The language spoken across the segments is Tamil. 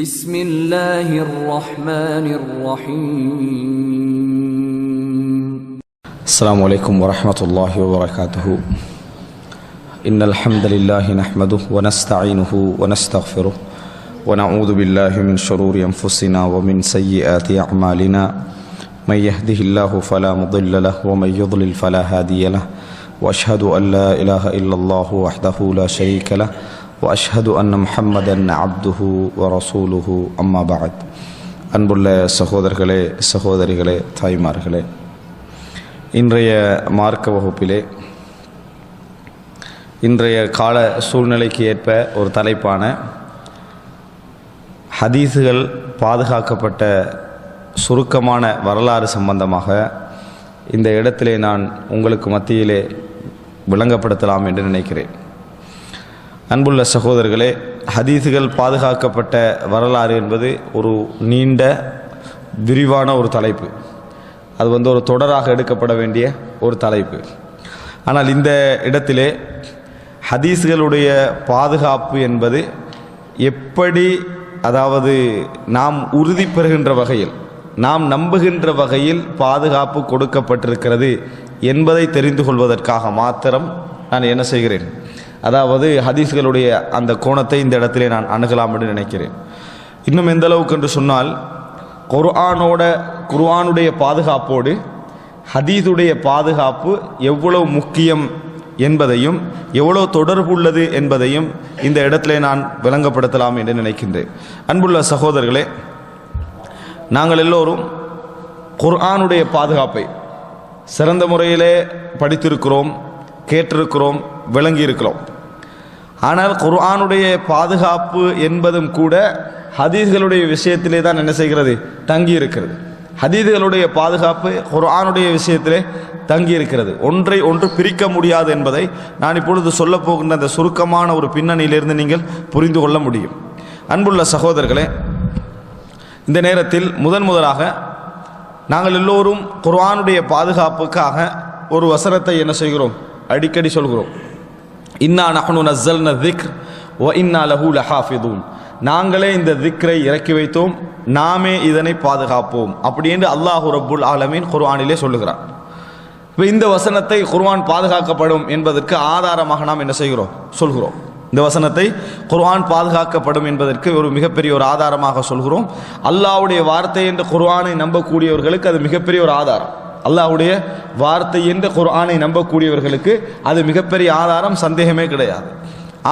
بسم الله الرحمن الرحيم السلام عليكم ورحمة الله وبركاته إن الحمد لله نحمده ونستعينه ونستغفره ونعوذ بالله من شرور أنفسنا ومن سيئات أعمالنا من يهده الله فلا مضل له ومن يضلل فلا هادي له وأشهد أن لا إله إلا الله وحده لا شريك له وأشهد أن محمدا عبده ورسوله أما بعد அன்புள்ள சகோதரர்களே சகோதரிகளே தாய்மார்களே, இன்றைய மார்க்க வகுப்பிலே இன்றைய கால சூழ்நிலைக்கு ஏற்ப ஒரு தலைப்பான ஹதீஸுகள் பாதுகாக்கப்பட்ட சுருக்கமான வரலாறு சம்பந்தமாக இந்த இடத்திலே நான் உங்களுக்கு மத்தியிலே விளங்கப்படுத்தலாம் என்று நினைக்கிறேன். அன்புள்ள சகோதரர்களே, ஹதீஸுகள் பாதுகாக்கப்பட்ட வரலாறு என்பது ஒரு நீண்ட விரிவான ஒரு தலைப்பு. அது ஒரு தொடராக எடுக்கப்பட வேண்டிய ஒரு தலைப்பு. ஆனால் இந்த இடத்திலே ஹதீஸுகளுடைய பாதுகாப்பு என்பது எப்படி, அதாவது நாம் உறுதி பெறுகின்ற வகையில், நாம் நம்புகின்ற வகையில் பாதுகாப்பு கொடுக்கப்பட்டிருக்கிறது என்பதை தெரிந்து கொள்வதற்காக மாத்திரம் நான் என்ன செய்கிறேன், அதாவது ஹதீஸ்களுடைய அந்த கோணத்தை இந்த இடத்திலே நான் அணுகலாம் என்று நினைக்கிறேன். இன்னும் எந்த அளவுக்கு என்று சொன்னால், குர்ஆனுடைய பாதுகாப்போடு ஹதீஸுடைய பாதுகாப்பு எவ்வளவு முக்கியம் என்பதையும் எவ்வளவு தொடர்பு உள்ளது என்பதையும் இந்த இடத்திலே நான் விளங்கப்படுத்தலாம் என்று நினைக்கின்றேன். அன்புள்ள சகோதரர்களே, நாங்கள் எல்லோரும் குர்ஆனுடைய பாதுகாப்பை சிறந்த முறையிலே படித்திருக்கிறோம், கேட்டிருக்கிறோம், விளங்கியிருக்கிறோம். ஆனால் குர்ஆனுடைய பாதுகாப்பு என்பதும் கூட ஹதீஸ்களுடைய விஷயத்திலே தான் என்ன செய்கிறது, தங்கி இருக்கிறது. ஹதீஸ்களுடைய பாதுகாப்பு குர்ஆனுடைய விஷயத்திலே தங்கி இருக்கிறது. ஒன்றை ஒன்று பிரிக்க முடியாது என்பதை நான் இப்பொழுது சொல்ல போகின்ற அந்த சுருக்கமான ஒரு பின்னணியிலிருந்து நீங்கள் புரிந்து கொள்ள முடியும். அன்புள்ள சகோதரர்களே, இந்த நேரத்தில் முதலாக நாங்கள் எல்லோரும் குர்ஆனுடைய பாதுகாப்புக்காக ஒரு வசனத்தை என்ன செய்கிறோம், அடிக்கடி சொல்கிறோம். இன்னா நஹ்னு நஸ்ஸல்னா ذிக்ர் வ இன்னா லஹு லஹாஃபிதூன். நாங்களே இந்த திக்ரை இறக்கி வைத்தோம், நாமே இதனை பாதுகாப்போம் அப்படி என்று அல்லாஹு ரப்புல் ஆலமீன் குர்ஆனிலே சொல்லுகிறார். இப்போ இந்த வசனத்தை குர்ஆன் பாதுகாக்கப்படும் என்பதற்கு ஆதாரமாக நாம் என்ன செய்கிறோம், சொல்கிறோம். இந்த வசனத்தை குர்ஆன் பாதுகாக்கப்படும் என்பதற்கு ஒரு மிகப்பெரிய ஒரு ஆதாரமாக சொல்கிறோம். அல்லாஹ்வுடைய வார்த்தை என்ற குர்ஆனை நம்பக்கூடியவர்களுக்கு அது மிகப்பெரிய ஒரு ஆதாரம். அல்லாஹ்வுடைய வார்த்தை என்ற குர்ஆனை நம்பக்கூடியவர்களுக்கு அது மிகப்பெரிய ஆதாரம், சந்தேகமே கிடையாது.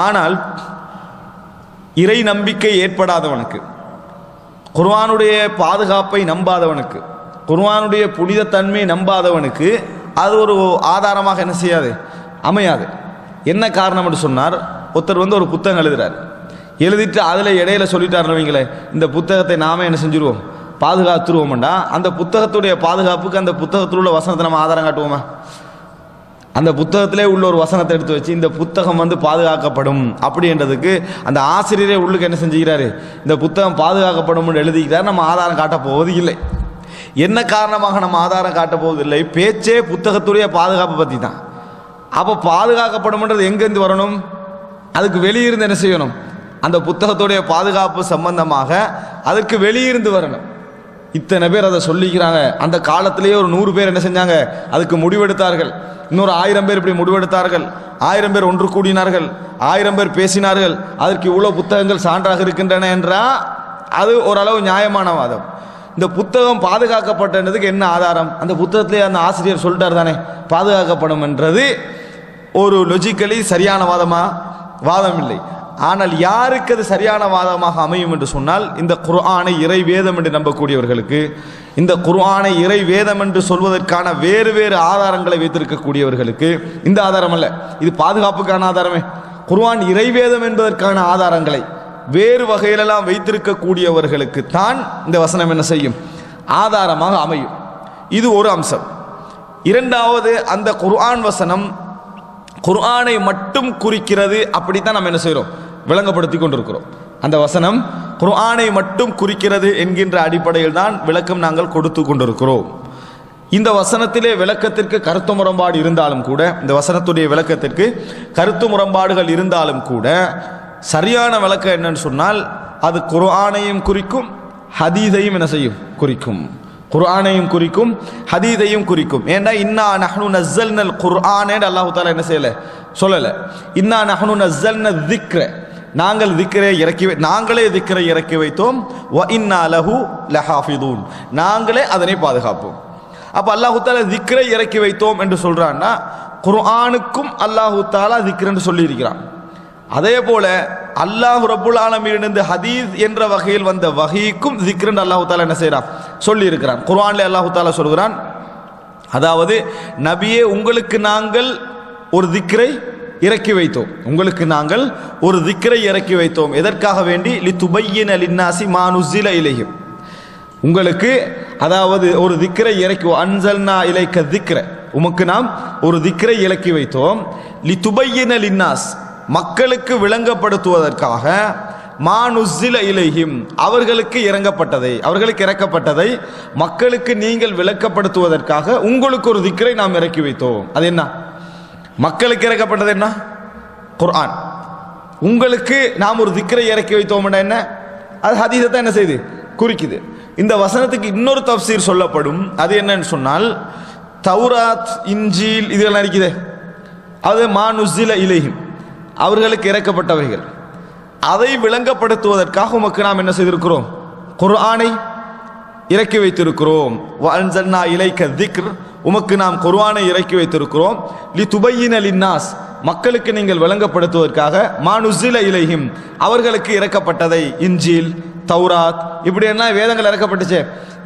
ஆனால் இறை நம்பிக்கை ஏற்படாதவனுக்கு, குர்ஆனுடைய பாதுகாப்பை நம்பாதவனுக்கு, குர்ஆனுடைய புனிதத்தன்மை நம்பாதவனுக்கு அது ஒரு ஆதாரமாக என்ன செய்யாது, அமையாது. என்ன காரணம் என்று சொன்னார், ஒருத்தர் ஒரு புத்தகம் எழுதுறார், எழுதிட்டு அதில் இடையில சொல்லிட்டாருன்னு வைங்களேன், இந்த புத்தகத்தை நாமே என்ன செஞ்சுருவோம், பாதுகாத்துருவோம்டா, அந்த புத்தகத்துடைய பாதுகாப்புக்கு அந்த புத்தகத்தில் உள்ள வசனத்தை நம்ம ஆதாரம் காட்டுவோமா? அந்த புத்தகத்திலே உள்ள ஒரு வசனத்தை எடுத்து வச்சு இந்த புத்தகம் பாதுகாக்கப்படும் அப்படின்றதுக்கு அந்த ஆசிரியரே உள்ளுக்கு என்ன செஞ்சுக்கிறாரு, இந்த புத்தகம் பாதுகாக்கப்படும் எழுதிக்கிறார். நம்ம ஆதாரம் காட்டப் போவது இல்லை. என்ன காரணமாக நம்ம ஆதாரம் காட்டப் போவதில்லை? பேச்சே புத்தகத்துடைய பாதுகாப்பை பற்றி தான். அப்போ பாதுகாக்கப்படும்ன்றது எங்கேருந்து வரணும்? அதுக்கு வெளியிருந்து என்ன செய்யணும், அந்த புத்தகத்துடைய பாதுகாப்பு சம்பந்தமாக அதற்கு வெளியிருந்து வரணும். இத்தனை பேர் அதை சொல்லிக்கிறாங்க. அந்த காலத்திலேயே ஒரு 100 பேர் என்ன செஞ்சாங்க, அதுக்கு முடிவெடுத்தார்கள். இன்னொரு 1000 பேர் இப்படி முடிவெடுத்தார்கள். 1000 பேர் ஒன்று கூடினார்கள், 1000 பேர் பேசினார்கள். அதற்கு இவ்வளோ புத்தகங்கள் சான்றாக இருக்கின்றன என்றால் அது ஓரளவு நியாயமான வாதம். இந்த புத்தகம் பாதுகாக்கப்பட்டதுக்கு என்ன ஆதாரம்? அந்த புத்தகத்திலே அந்த ஆசிரியர் சொல்லிட்டார் தானே பாதுகாக்கப்படும் என்றது ஒரு லொஜிக்கலி சரியான வாதம் இல்லை. ஆனால் யாருக்கு அது சரியான வாதமாக அமையும் என்று சொன்னால், இந்த குர்ஆனை இறை வேதம் என்று நம்பக்கூடியவர்களுக்கு, இந்த குர்ஆனை இறை வேதம் என்று சொல்வதற்கான வேறு வேறு ஆதாரங்களை வைத்திருக்கக்கூடியவர்களுக்கு. இந்த ஆதாரம் அல்ல, இது பாதுகாப்புக்கான ஆதாரமே. குர்ஆன் இறை வேதம் என்பதற்கான ஆதாரங்களை வேறு வகையிலெல்லாம் வைத்திருக்கக்கூடியவர்களுக்கு தான் இந்த வசனம் என்ன செய்யும், ஆதாரமாக அமையும். இது ஒரு அம்சம். இரண்டாவது, அந்த குர்ஆன் வசனம் குர்ஆனை மட்டும் குறிக்கிறது, அப்படித்தான் நம்ம என்ன செய்கிறோம், விளங்கப்படுத்தி கொண்டிருக்கிறோம். அந்த வசனம் குர்ஆனை மட்டும் குறிக்கிறது என்கின்ற அடிப்படையில் தான் விளக்கம் நாங்கள் கொடுத்து கொண்டிருக்கிறோம். இந்த வசனத்திலே விளக்கத்திற்கு கருத்து முரண்பாடு இருந்தாலும் கூட, இந்த வசனத்துடைய விளக்கத்திற்கு கருத்து முரண்பாடுகள் இருந்தாலும் கூட, சரியான விளக்கம் என்னன்னு சொன்னால், அது குர்ஆனையும் குறிக்கும், ஹதீஸையும் என்ன செய்யும்? குறிக்கும். குர்ஆனையும் குறிக்கும், ஹதீஸையும் குறிக்கும். ஏண்டா இன்னா நஹ்னு நஸ்ஸல்னல் குர்ஆன அல்லாஹ் தஆலா என்ன செய்யல, சொல்லல. இன்னா நஹ்னு நஸ்ஸல்ன ذிக்ர, நாங்களே திக்ரை இறக்கி வைத்தோம். வ இன்னா லஹு லஹாஃபிதூன், நாங்களே அதனை பாதுகாப்போம். அப்ப அல்லாஹ் தஆலா திக்ரை இறக்கி வைத்தோம் என்று சொல்றான்னா குர்ஆனுக்கும் அல்லாஹ் தஆலா திக்ர் என்று சொல்லி இருக்கிறான். அதே போல அல்லாஹ் ரப்புல் ஆலமீனிலிருந்து ஹதீஸ் என்ற வகையில் வந்த வஹீக்கும் திக்ர் என்று அல்லாஹ் தஆலா என்ன செய்றான்? சொல்லி இருக்கிறான். குர்ஆன்ல அல்லாஹ் தஆலா சொல்கிறான், அதாவது நபியே உங்களுக்கு நாங்கள் ஒரு திக்ரை இறக்கி வைத்தோம், உங்களுக்கு நாங்கள் ஒரு திக்ரை இறக்கி வைத்தோம். எதற்காக வேண்டி? லிதுபய்யின லின்னாசி மா நுஸில இலைஹிம், உங்களுக்கு அதாவது ஒரு திக்ரை இறக்கி, அன்சல்னா இலைக்க திக்ர, உமக்கு நாம் ஒரு திக்ரை இறக்கி வைத்தோம். லிதுபய்யின லின்னாஸ், மக்களுக்கு விளங்கப்படுத்துவதற்காக, மா நுஸில இலைஹிம், அவர்களுக்கு இறக்கப்பட்டதை மக்களுக்கு நீங்கள் விளக்கப்படுத்துவதற்காக உங்களுக்கு ஒரு திக்ரை நாம் இறக்கி வைத்தோம். அது என்ன? மக்களுக்கு இறக்கப்பட்டது என்ன? குர்ஆன். உங்களுக்கு நாம் ஒரு திக்ரை இறக்கி வைத்தோம் என்ன? அது ஹதீஸை தான் என்ன செய்யுது? குறிக்குது. இந்த வசனத்துக்கு இன்னொரு தஃப்சீர் சொல்லப்படும். அது என்னன்னு சொன்னால், தௌராத், இன்ஜீல் இதெல்லாம் இருக்குது, அது மா நுஸில இலைஹிம், அவர்களுக்கு இறக்கப்பட்டவைகள். அதை விளங்கப்படுத்துவதற்காக உமக்கு நாம் என்ன செய்திருக்கிறோம்? குர்ஆனை இறக்கி வைத்திருக்கிறோம். வ அன்ஸல்னா இலைக்க திக்ர், உமக்கு நாம் குர்ஆனை இறக்கி வைத்திருக்கிறோம். லிதுபய்யின லின்னாஸ், மக்களுக்கு நீங்கள் விளங்கப்படுத்துவதற்காக, மா நுஸில இலைஹிம், அவர்களுக்கு இறக்கப்பட்டதை, இன்ஜீல், தௌராத், இப்படி என்ன வேதங்கள் இறக்கப்பட்டுச்சு,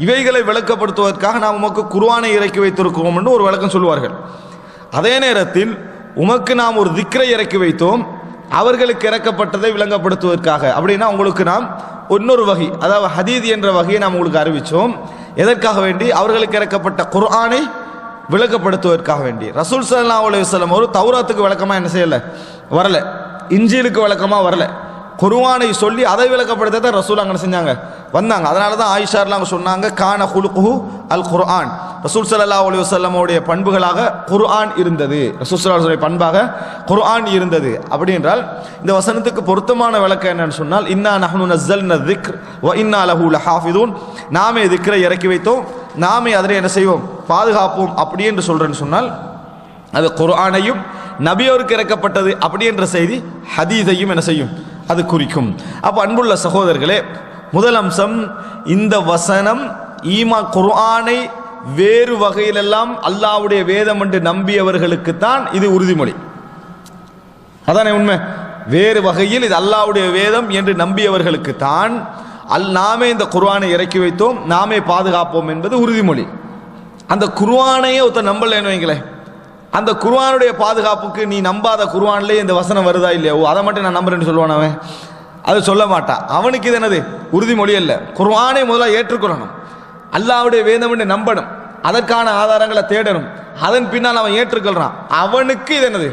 இவைகளை விளக்கப்படுத்துவதற்காக நாம் உமக்கு குர்ஆனை இறக்கி வைத்திருக்கிறோம் என்று ஒரு விளக்கம் சொல்வார்கள். அதே நேரத்தில் உமக்கு நாம் ஒரு திக்ரை இறக்கி வைத்தோம், அவர்களுக்கு இறக்கப்பட்டதை விளங்கப்படுத்துவதற்காக. அப்படின்னா உங்களுக்கு நாம் இன்னொரு வகை, அதாவது ஹதீஸ் என்ற வகையை நாம் உங்களுக்கு அறிவித்தோம். எதற்காக வேண்டி? அவர்களுக்கு இறக்கப்பட்ட குர்ஆனை விளக்கப்படுத்துவதற்காக வேண்டி. ரசூல் ஸல்லல்லாஹு அலைஹி வஸல்லம் ஒரு தௌராத்துக்கு விளக்கமா என்ன செய்யல, வரல. இன்ஜீலுக்கு விளக்கமா வரல. குர்ஆனை சொல்லி அதை விளக்கப்படுத்த தான் ரசூல் அங்கே செஞ்சாங்க, வந்தாங்க. அதனால தான் ஆயிஷார்லாம் சொன்னாங்க, கான குலுகுஹு அல் குர்ஆன், ரசூல் ஸல்லல்லாஹு அலைஹி வஸல்லமோடைய பண்புகளாக குர்ஆன் இருந்தது, ரசூல் ஸல்லல்லாஹு அலைஹி வஸல்லம் பண்பாக குர்ஆன் இருந்தது. அப்படி என்றால் இந்த வசனத்துக்கு பொருத்தமான விளக்கம் என்னன்னு சொன்னால், இன்னா நஹ்னு நஸ்ஸல்ன ذிக்ர் வ இன்னா லஹு லஹாஃபிதூன், நாமே திக்ரை இறக்கி வைத்தோம், நாமே அதனை என்ன செய்வோம்? பாதுகாப்போம். அப்படி என்று சொல்றேன்னு சொன்னால் அது குர்ஆனையும் நபியோருக்கு இறக்கப்பட்டது அப்படி என்ற செய்தி ஹதீஸையும் என்ன செய்யும்? அது குறிக்கும். அப்போ அன்புள்ள சகோதரர்களே, முதல் அம்சம், இந்த வசனம் குர்ஆனை வேறு வகையிலெல்லாம் அல்லாஹ்வுடைய வேதம் என்று நம்பியவர்களுக்குத்தான் இது உறுதிமொழி. அதானே உண்மை. வேறு வகையில் இது அல்லாஹ்வுடைய வேதம் என்று நம்பியவர்களுக்குத்தான் நாமே இந்த குர்ஆனை இறக்கி வைத்தோம், நாமே பாதுகாப்போம் என்பது உறுதிமொழி. அந்த குர்ஆனையே ஒருத்தர் நம்பலன்னு வைங்களேன், அந்த குர்ஆனுடைய பாதுகாப்புக்கு நீ நம்பாத குர்ஆன்லேயே இந்த வசனம் வருதா இல்லையா, அதை மட்டும் நான் நம்புறேன்னு சொல்லுவான் அவன், அது சொல்ல மாட்டான். அவனுக்கு இது என்னது? உறுதிமொழி அல்ல. குர்ஆனை முதல்ல ஏற்றுக்கொள்ளணும், அல்லாஹ்வுடைய வேதம் என்று நம்பணும், அதற்கான ஆதாரங்களை தேடணும், அதன் பின்னால் அவன் ஏற்றுக்கொள்றான், அவனுக்கு இது என்னது?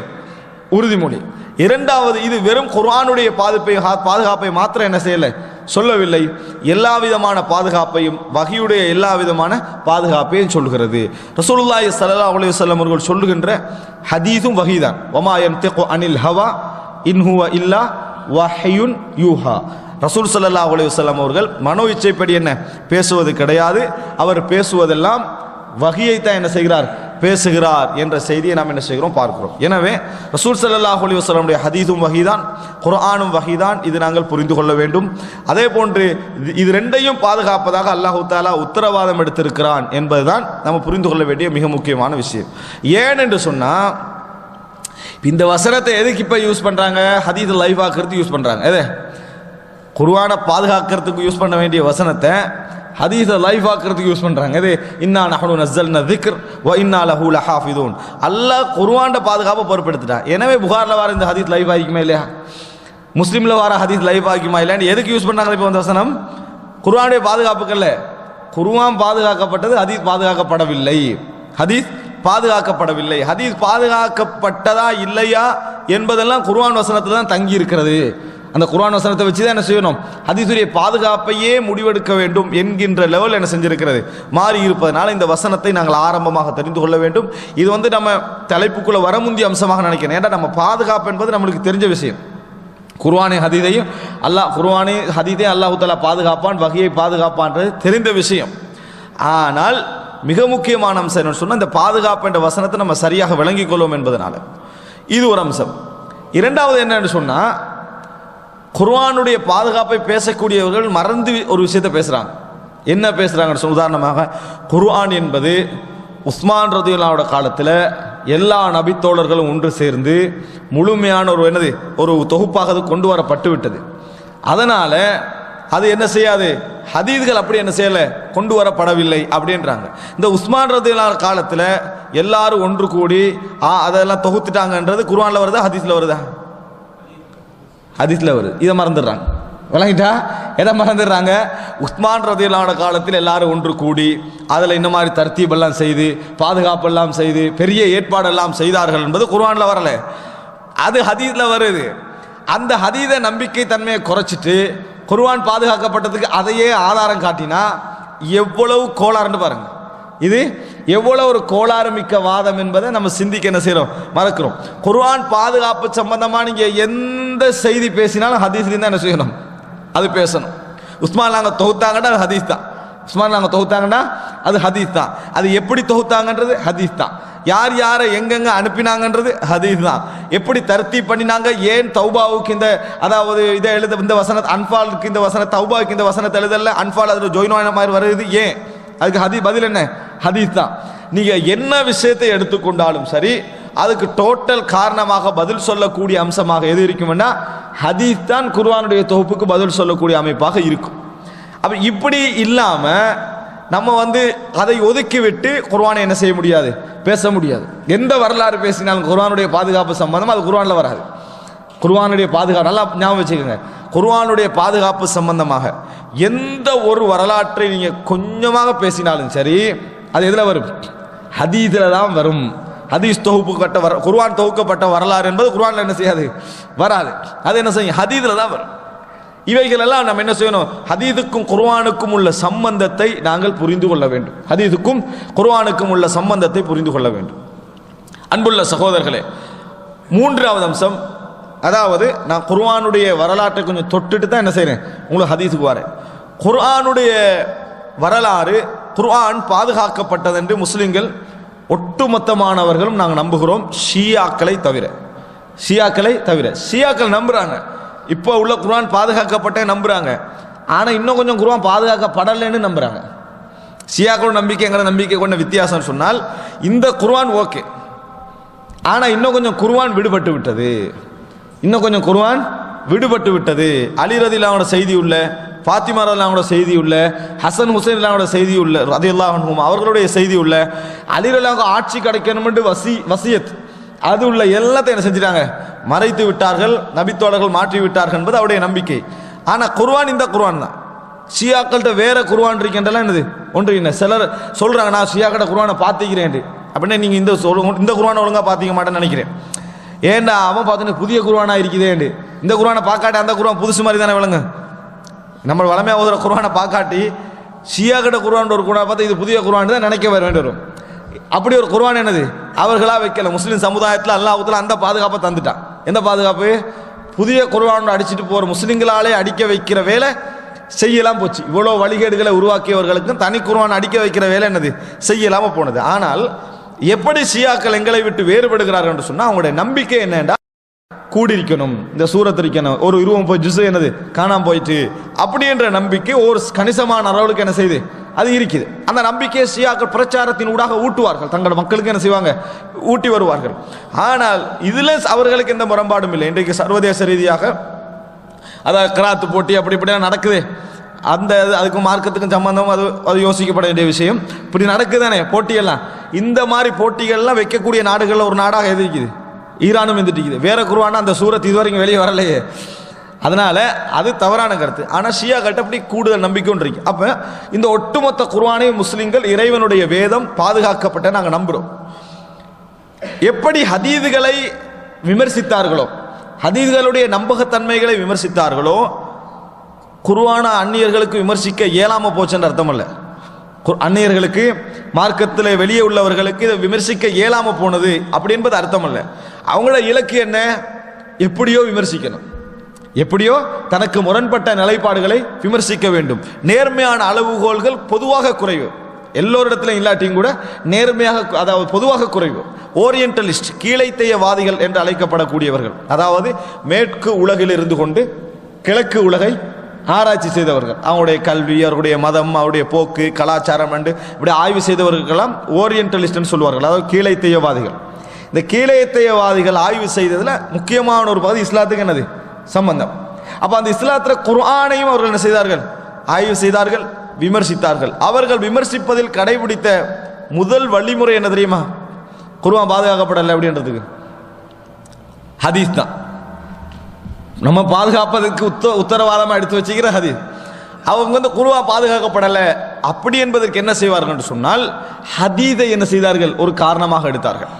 உறுதிமொழி. இரண்டாவது, இது வெறும் குர்ஆனுடைய பாதுகாப்பை மாத்திரம் என்ன செய்யலை, சொல்லவில்லை, எல்லா விதமான பாதுகாப்பையும், வஹீயுடைய எல்லா விதமான பாதுகாப்பையும் சொல்கிறது. ரசூலுல்லாஹி ஸல்லல்லாஹு அலைஹி வஸல்லம் அவர்கள் சொல்லுகின்ற ஹதீஸும் வஹீதான். வமா யன்திகு அனில் ஹவா இன் ஹுவ இல்லா வஹ்யுன் யூஹா. ரசூல் ஸல்லல்லாஹு அலைஹி வஸல்லம் அவர்கள் மனோ இச்சைப்படி என்ன பேசுவது கிடையாது, அவர் பேசுவதெல்லாம் வஹீயை தான் என்ன செய்கிறார், பேசுகிறார் என்ற செய்தியை நாம் என்ன செய்கிறோம், பார்க்கிறோம். எனவே ரசூல் ஸல்லல்லாஹு அலைஹி வஸல்லமுடைய ஹதீஸும் வஹீதான், குர்ஆனும் வஹீதான், இது நாங்கள் புரிந்து கொள்ள வேண்டும். அதே போன்று இது ரெண்டையும் பாதுகாப்பதாக அல்லாஹ் தஆலா உத்தரவாதம் எடுத்திருக்கிறான் என்பதுதான் நம்ம புரிந்து கொள்ள வேண்டிய மிக முக்கியமான விஷயம். ஏன் என்று சொன்னா, இந்த வசனத்தை எதுக்கு இப்ப யூஸ் பண்றாங்க? ஹதீஸ் லைவ் ஆக்கிறதுக்கு யூஸ் பண்றாங்க. எது? குர்ஆனை பாதுகாக்கிறதுக்கு யூஸ் பண்ண வேண்டிய வசனத்தை ஹதீஸை லைஃப் ஆக்கிறதுக்கு யூஸ் பண்ணுறாங்க. இது இன்னா நஹ்னு நஸ்ஸல்ன ذிக்ர் வ இன்னா லஹு லஹாஃபிதூன். அல்லாஹ் குர்ஆனை பாதுகாப்பை பொறுப்பெடுத்துட்டான். எனவே புகாரில் வர இந்த ஹதீஸ் லைஃப் ஆகிக்குமா இல்லையா, முஸ்லீமில் வர ஹதீஸ் லைஃப் ஆகிக்குமா இல்லையான்னு எதுக்கு யூஸ் பண்ணுறாங்க? இப்போ இந்த வசனம் குர்ஆனுடைய பாதுகாப்புக்கல்ல, குர்ஆன் பாதுகாக்கப்பட்டது, ஹதீஸ் பாதுகாக்கப்படவில்லை. ஹதீஸ் பாதுகாக்கப்படவில்லை. ஹதீஸ் பாதுகாக்கப்பட்டதா இல்லையா என்பதெல்லாம் குர்ஆன் வசனத்தில் தான் தங்கி இருக்கிறது. அந்த குர்ஆன் வசனத்தை வச்சு தான் என்ன செய்யணும், ஹதீஸுடைய பாதுகாப்பையே முடிவெடுக்க வேண்டும் என்கின்ற லெவல் என்ன செஞ்சிருக்கிறது, மாறி இருப்பதனால இந்த வசனத்தை நாங்கள் ஆரம்பமாக தெரிந்து கொள்ள வேண்டும். இது நம்ம தலைப்புக்குள்ள வர முந்திய அம்சமாக நினைக்கிறேன். ஏன்னா நம்ம பாதுகாப்பு என்பது நம்மளுக்கு தெரிஞ்ச விஷயம். குர்ஆனை ஹதீதையும் குர்ஆனை ஹதீதை அல்லாஹ் தஆலா பாதுகாப்பான், வஹியை பாதுகாப்பான்றது தெரிந்த விஷயம். ஆனால் மிக முக்கியமான அம்சம் என்னன்னு சொன்னால் இந்த பாதுகாப்பு என்ற வசனத்தை நம்ம சரியாக விளங்கிக் கொள்வோம் என்பதனால இது ஒரு அம்சம். இரண்டாவது என்னன்னு சொன்னால், குர்ஆனுடைய பாதுகாப்பை பேசக்கூடியவர்கள் மறந்து ஒரு விஷயத்தை பேசுகிறாங்க. என்ன பேசுகிறாங்கன்னு சொன்ன, உதாரணமாக குர்ஆன் என்பது உஸ்மான் ரதியல்லாஹு அன்ஹு காலத்தில் எல்லா நபித்தோழர்களும் ஒன்று சேர்ந்து முழுமையான ஒரு தொகுப்பாக அது கொண்டு வரப்பட்டு விட்டது. அதனால் அது என்ன செய்யாது, ஹதீஸ்கள் அப்படி என்ன செய்யலை, கொண்டு வரப்படவில்லை அப்படின்றாங்க. இந்த உஸ்மான் ரதியல்லாஹு அன்ஹு காலத்தில் எல்லாரும் ஒன்று கூடி அதெல்லாம் தொகுத்துட்டாங்கன்றது குர்ஆனில் வருதா ஹதீஸில் வருதா? ஹதீஸில் வருது. இதை மறந்துடுறாங்க. விளங்கிட்டா? எதை மறந்துடுறாங்க? உஸ்மான் ரதியல்லாஹு அன்ஹு காலத்தில் எல்லாரும் ஒன்று கூடி அதில் இந்த மாதிரி தர்த்தீபெல்லாம் செய்து பாதுகாப்பெல்லாம் செய்து பெரிய ஏற்பாடெல்லாம் செய்தார்கள் என்பது குர்ஆனில் வரல, அது ஹதீஸில் வருது. அந்த ஹதீஸை நம்பிக்கை தன்மையை குறைச்சிட்டு குர்ஆன் பாதுகாக்கப்பட்டதுக்கு அதையே ஆதாரம் காட்டினா எவ்வளவு கோளாறுன்னு பாருங்க. இது எவ்வளவு ஒரு கோளாறு மிக்க வாதம் என்பதை நம்ம சிந்திக்க என்ன செய்யறோம், மறக்கிறோம். குர்ஆன் பாதுகாப்பு சம்பந்தமா நீங்க எந்த செய்தி பேசினாலும் ஹதீஸ்ல தான் என்ன செய்யணும், அது பேசணும். உஸ்மான் நாங்க தொகுத்தாங்கன்னா அது ஹதீஸ் தான். உஸ்மான் நாங்க தொகுத்தாங்கன்னா அது ஹதீஸ் தான். அது எப்படி தொகுத்தாங்கன்றது ஹதீஸ் தான். யார் யாரை எங்கெங்க அனுப்பினாங்கன்றது ஹதீஸ் தான். எப்படி தர்த்தீப் பண்ணினாங்க, ஏன் தௌபாவுக்கு அதாவது இதை எழுத இந்த வசனத்தை, அன்பாலுக்கு இந்த வசனம், தௌபாவுக்கு இந்த வசனத்தை எழுதல, அன்பால் அதில் ஜோயினான மாதிரி வருது, ஏன்? அதுக்கு பதில் என்ன? ஹதீஸ் தான். நீங்க என்ன விஷயத்தை எடுத்துக்கொண்டாலும் சரி, அதுக்கு டோட்டல் காரணமாக பதில் சொல்லக்கூடிய அம்சமாக எது இருக்கும்னா ஹதீஸ் தான் குர்ஆனுடைய தொகுப்புக்கு பதில் சொல்லக்கூடிய அமைப்பாக இருக்கும். அப்ப இப்படி இல்லாம நம்ம அதை ஒதுக்கி விட்டு குர்ஆனை என்ன செய்ய முடியாது, பேச முடியாது. எந்த வரலாறு பேசினாலும் குர்ஆனுடைய பாதுகாப்பு சம்பந்தம் அது குர்ஆன்ல வராது. குர்ஆனுடைய பாதுகாப்பு நல்லா ஞாபகம் வச்சுக்கோங்க. குர்ஆனுடைய பாதுகாப்பு சம்பந்தமாக எந்த ஒரு வரலாற்றை நீங்க கொஞ்சமாக பேசினாலும் சரி, அது எதுல வரும்? ஹதீஸ்ல தான் வரும். ஹதீஸ் தொகுப்புப்பட்ட குர்ஆன் தொகுக்கப்பட்ட வரலாறு என்பது குர்ஆன்ல என்ன செய்யாது, வராது. அது என்ன செய்யும், ஹதீஸ்ல தான் வரும். இவைகள் எல்லாம் நம்ம என்ன செய்யணும், ஹதீஸுக்கும் குர்ஆனுக்கும் உள்ள சம்பந்தத்தை நாங்கள் புரிந்து கொள்ள வேண்டும். ஹதீஸுக்கும் குர்ஆனுக்கும் உள்ள சம்பந்தத்தை புரிந்து கொள்ள வேண்டும். அன்புள்ள சகோதரர்களே, மூன்றாவது அம்சம், அதாவது நான் குர்ஆனுடைய வரலாற்றை கொஞ்சம் தொட்டுட்டு தான் என்ன செய்றேன், உங்களுக்கு ஹதீஸுக்கு வரேன். குர்ஆனுடைய வரலாறு, குர்ஆன் பாதுகாக்கப்பட்டது என்று முஸ்லிம்கள் ஒட்டுமொத்தமானவர்களும் நாங்கள் நம்புகிறோம், ஷியாக்களை தவிர. ஷியாக்கள் நம்புறாங்க, இப்போ உள்ள குர்ஆன் பாதுகாக்கப்பட்ட நம்புறாங்க. ஆனால் இன்னும் கொஞ்சம் குர்ஆன் பாதுகாக்கப்படலைன்னு நம்புறாங்க. ஷியாக்களோட நம்பிக்கை எங்களை நம்பிக்கை கொண்ட வித்தியாசம் சொன்னால், இந்த குர்ஆன் ஓகே, ஆனால் இன்னும் கொஞ்சம் குர்ஆன் விடுபட்டு விட்டது. அலி ரலியல்லாஹு செய்தி உள்ள, ஃபாத்திமா ரலியல்லாஹு செய்தி உள்ள, ஹசன் ஹுசைன் ரலியல்லாஹு செய்தி உள்ள, ரலியல்லாஹு அன்ஹும் அவர்களுடைய செய்தி உள்ள, அலி ரலியல்லாஹு ஆட்சி கிடைக்கணும் என்று வசியத் அது உள்ள எல்லாத்தையும் என்ன செஞ்சிட்டாங்க, மறைத்து விட்டார்கள், நபித்தோழர்கள் மாற்றி விட்டார்கள் என்பது அவருடைய நம்பிக்கை. ஆனால் குர்ஆன் இந்த குர்ஆன் தான். ஷியாக்கள்கிட்ட வேற குர்ஆன் இருக்கின்றலாம் என்னது ஒன்று என்ன, சிலர் சொல்றாங்க நான் ஷியாக்கிட்ட குர்ஆனை பார்த்துக்கிறேன் அப்படின்னா, நீங்க இந்த குர்ஆனை ஒழுங்கா பார்த்திக்க மாட்டேன்னு நினைக்கிறேன். ஏண்டா அவன் பார்த்தீங்கன்னா புதிய குர்ஆனா இருக்குதேண்டு, இந்த குர்ஆனை பார்க்காட்டி அந்த குர்ஆன் புதுசு மாதிரி தானே விளங்க. நம்ம வளமையாக ஓதுற குர்ஆனை பார்க்காட்டி ஷியாக்கிட்ட குர்ஆன் ஒரு குர்ஆனை பார்த்து இது புதிய குர்ஆன் தான் நினைக்க வேண்டி வரும். அப்படி ஒரு குர்ஆன் என்னது அவர்களா வைக்கல. முஸ்லிம் சமுதாயத்தில் அல்லாஹ் அந்த பாதுகாப்பை தந்துட்டான். எந்த பாதுகாப்பு? புதிய குர்ஆன் அடிச்சுட்டு போற முஸ்லிம்களாலே அடிக்க வைக்கிற வேலை செய்யலாம் போச்சு. இவ்வளோ வழிகேடுகளை உருவாக்கியவர்களுக்கும் தனி குர்ஆன் அடிக்க வைக்கிற வேலை என்னது செய்யலாம போனது. ஆனால் எப்படி ஷியாக்கள் எங்களை விட்டு வேறுபடுகிறார்கள் என்று சொன்னா, அவங்களுடைய நம்பிக்கை என்னன்னா கூடியிருக்கணும், இந்த சூரத் இருக்கணும், ஒரு 20 ஜுஸ் என்னது காணாம போயிட்டு அப்படின்ற நம்பிக்கை ஒரு கணிசமான அளவுக்கு என்ன செய்யுது, அது இருக்குது. அந்த நம்பிக்கையை ஷியாக்கள் பிரச்சாரத்தின் ஊடாக ஊட்டுவார்கள், தங்கள் மக்களுக்கு என்ன செய்வாங்க, ஊட்டி வருவார்கள். ஆனால் இதுல அவர்களுக்கு எந்த முரண்பாடும் இல்லை. இன்றைக்கு சர்வதேச ரீதியாக அதாவது கிராத்து போட்டி அப்படி இப்படிலாம் நடக்குது. அதுக்கும் மார்க்கத்துக்கும் சம்பந்தம் அது யோசிக்கப்பட வேண்டிய விஷயம். இப்படி நடக்குதானே போட்டியெல்லாம். இந்த மாதிரி போட்டிகள்லாம் வைக்கக்கூடிய நாடுகளில் ஒரு நாடாக எது இருக்குது, ஈரானும் இருந்துட்டு வேற குர்ஆன் அந்த சூரத் இதுவரைக்கும் வெளியே வரலையே. அதனால அது தவறான கருத்து. ஆனால் ஷியாக்கள்கிட்ட அப்படி கூடுதல் நம்பிக்கை ஒன்று இருக்கு. அப்போ இந்த ஒட்டுமொத்த குர்ஆனை முஸ்லிம்கள் இறைவனுடைய வேதம் பாதுகாக்கப்பட்ட நாங்கள் நம்புகிறோம். எப்படி ஹதீதுகளை விமர்சித்தார்களோ, ஹதீதுகளுடைய நம்பகத்தன்மைகளை விமர்சித்தார்களோ, குர்ஆன அந்நியர்களுக்கு விமர்சிக்க இயலாம போச்சுன்ற அர்த்தம் அல்ல. அந்நியர்களுக்கு மார்க்கத்தில் வெளியே உள்ளவர்களுக்கு இதை விமர்சிக்க இயலாம போனது அப்படி என்பது அர்த்தம் அல்ல. அவங்களோட இலக்கு என்ன, எப்படியோ விமர்சிக்கணும். எப்படியோ தனக்கு முரண்பட்ட நிலைப்பாடுகளை விமர்சிக்க வேண்டும். நேர்மையான அளவுகோல்கள் பொதுவாக குறைவு, எல்லோரிடத்திலும் இல்லாட்டியும் கூட நேர்மையாக, அதாவது பொதுவாக குறைவு. ஓரியன்டலிஸ்ட், கீழைத்தையவாதிகள் என்று அழைக்கப்படக்கூடியவர்கள், அதாவது மேற்கு உலகில் இருந்து கொண்டு கிழக்கு உலகை ஆராய்ச்சி செய்தவர்கள், அவருடைய கல்வி, அவருடைய மதம், அவருடைய போக்கு, கலாச்சாரம் என்று இப்படி ஆய்வு செய்தவர்களெல்லாம் ஓரியன்டலிஸ்ட்னு சொல்வார்கள், அதாவது கீழைத்தையவாதிகள். இந்த கீழைத்தையவாதிகள் ஆய்வு செய்ததில் முக்கியமான ஒரு பகுதி இஸ்லாத்துக்கு என்னது சம்பந்தம். அப்போ அந்த இஸ்லாத்தில் குர்ஆனையும் அவர்கள் என்ன செய்தார்கள், ஆய்வு செய்தார்கள், விமர்சித்தார்கள். அவர்கள் விமர்சிப்பதில் கடைபிடித்த முதல் வழிமுறை என்ன தெரியுமா? குர்ஆன் பாதுகாக்கப்படலை அப்படின்றதுக்கு ஹதீஸ் தான். நம்ம பாதுகாப்பதற்கு உத்தரவாதமாக எடுத்து வச்சுக்கிற ஹதீஸ். அவங்க வந்து குர்ஆன் பாதுகாக்கப்படலை அப்படி என்பதற்கு என்ன செய்வார்கள் என்று சொன்னால், ஹதீதை என்ன செய்தார்கள், ஒரு காரணமாக எடுத்தார்கள்.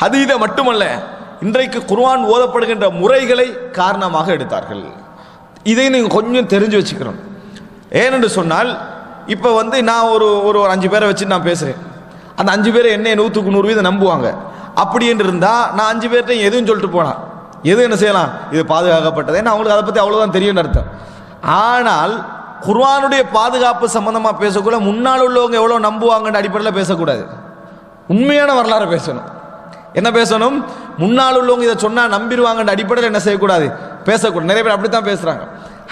ஹதீதை மட்டுமல்ல, இன்றைக்கு குர்ஆன் ஓதப்படுகின்ற முறைகளை காரணமாக எடுத்தார்கள். இதை நீங்கள் கொஞ்சம் தெரிஞ்சு வச்சுக்கிறோம். ஏனென்று சொன்னால், இப்போ வந்து நான் ஒரு 5 பேரை வச்சு நான் பேசுகிறேன், அந்த 5 பேரை என்ன 100க்கு 100% நம்புவாங்க. அப்படி என்று இருந்தால் நான் 5 பேர்கிட்ட எதுவும் சொல்லிட்டு போனால் எது என்ன செய்யலாம், இது பாதுகாக்கப்பட்டது, ஏன்னா அவங்களுக்கு அதை பற்றி அவ்வளோதான் தெரியும்னு அர்த்தம். ஆனால் குர்ஆனுடைய பாதுகாப்பு சம்பந்தமாக பேசக்கூட முன்னால் உள்ளவங்க எவ்வளோ நம்புவாங்கன்ற அடிப்படையில் பேசக்கூடாது, உண்மையான வரலாறு பேசணும். என்ன பேசணும், முன்னால் உள்ளவங்க இதை சொன்னால் நம்பிடுவாங்கன்ற அடிப்படையில் என்ன செய்யக்கூடாது, பேசக்கூடாது. நிறைய பேர் அப்படித்தான் பேசுகிறாங்க.